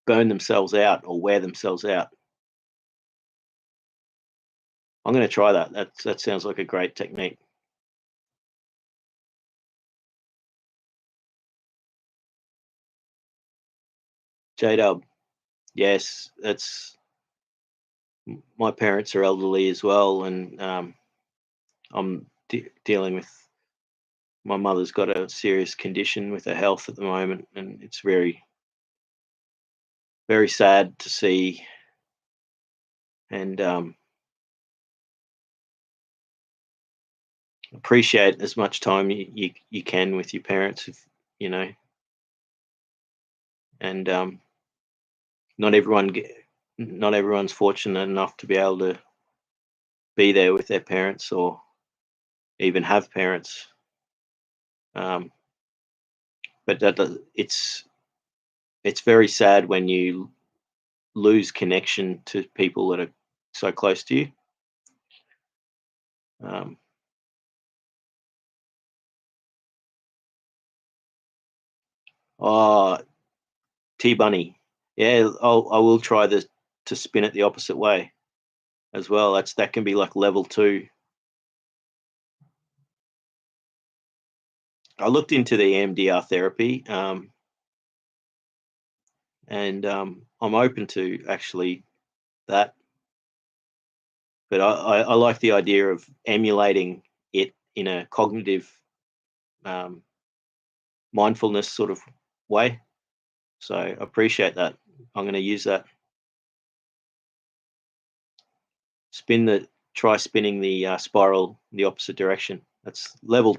Speaker 1: burn themselves out or wear themselves out. I'm going to try that. That sounds like a great technique. J-Dub, yes, that's my parents are elderly as well, and I'm dealing with my mother's got a serious condition with her health at the moment, and it's very, very sad to see. And appreciate as much time you can with your parents, if, you know, and not everyone not everyone's fortunate enough to be able to be there with their parents or even have parents. Um, but it's very sad when you lose connection to people that are so close to you. Um, oh, T Bunny, yeah, I will try to spin it the opposite way as well. That can be like level two. I looked into the EMDR therapy, and I'm open to actually that. But I like the idea of emulating it in a cognitive, um, mindfulness sort of way. So I appreciate that. I'm going to use that. Spin the Try spinning the spiral in the opposite direction. That's level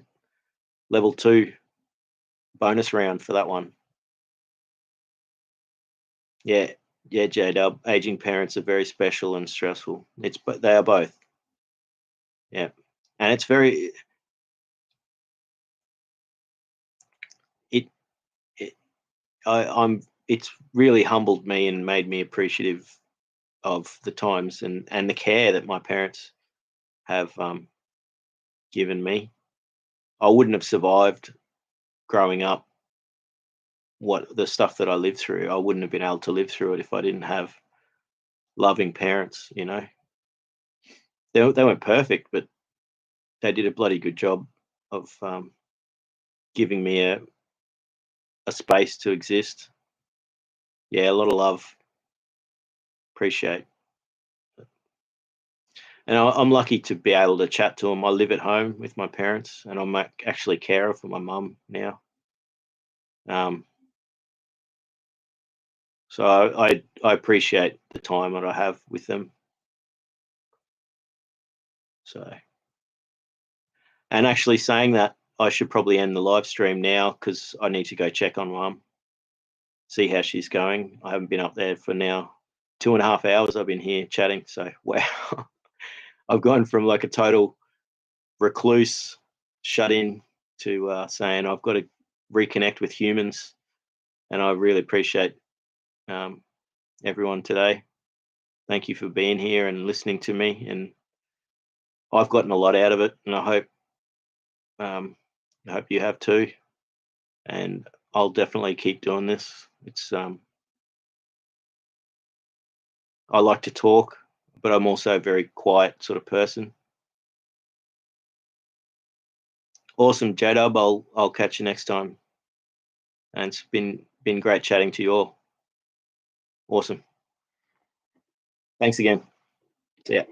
Speaker 1: two bonus round for that one. Yeah, yeah, J Dub. Aging parents are very special and stressful. But they are both. Yeah, and it's very it it I'm it's really humbled me and made me appreciative of the times and the care that my parents have given me. I wouldn't have survived growing up what the stuff that I lived through. I wouldn't have been able to live through it if I didn't have loving parents. You know, they weren't perfect, but they did a bloody good job of giving me a space to exist. Yeah, a lot of love. Appreciate. And I'm lucky to be able to chat to them. I live at home with my parents, and I'm actually carer for my mum now. Um, so I appreciate the time that I have with them. So, and actually saying that, I should probably end the live stream now because I need to go check on mum, see how she's going. I haven't been up there for now 2.5 hours. I've been here chatting. So wow, I've gone from like a total recluse, shut in, to saying I've got to reconnect with humans, and I really appreciate um, everyone today. Thank you for being here and listening to me, and I've gotten a lot out of it, and um, I hope you have too. And I'll definitely keep doing this. It's I like to talk, but I'm also a very quiet sort of person. Awesome, J-Dub. I'll catch you next time. And it's been great chatting to you all. Awesome. Thanks again. See ya.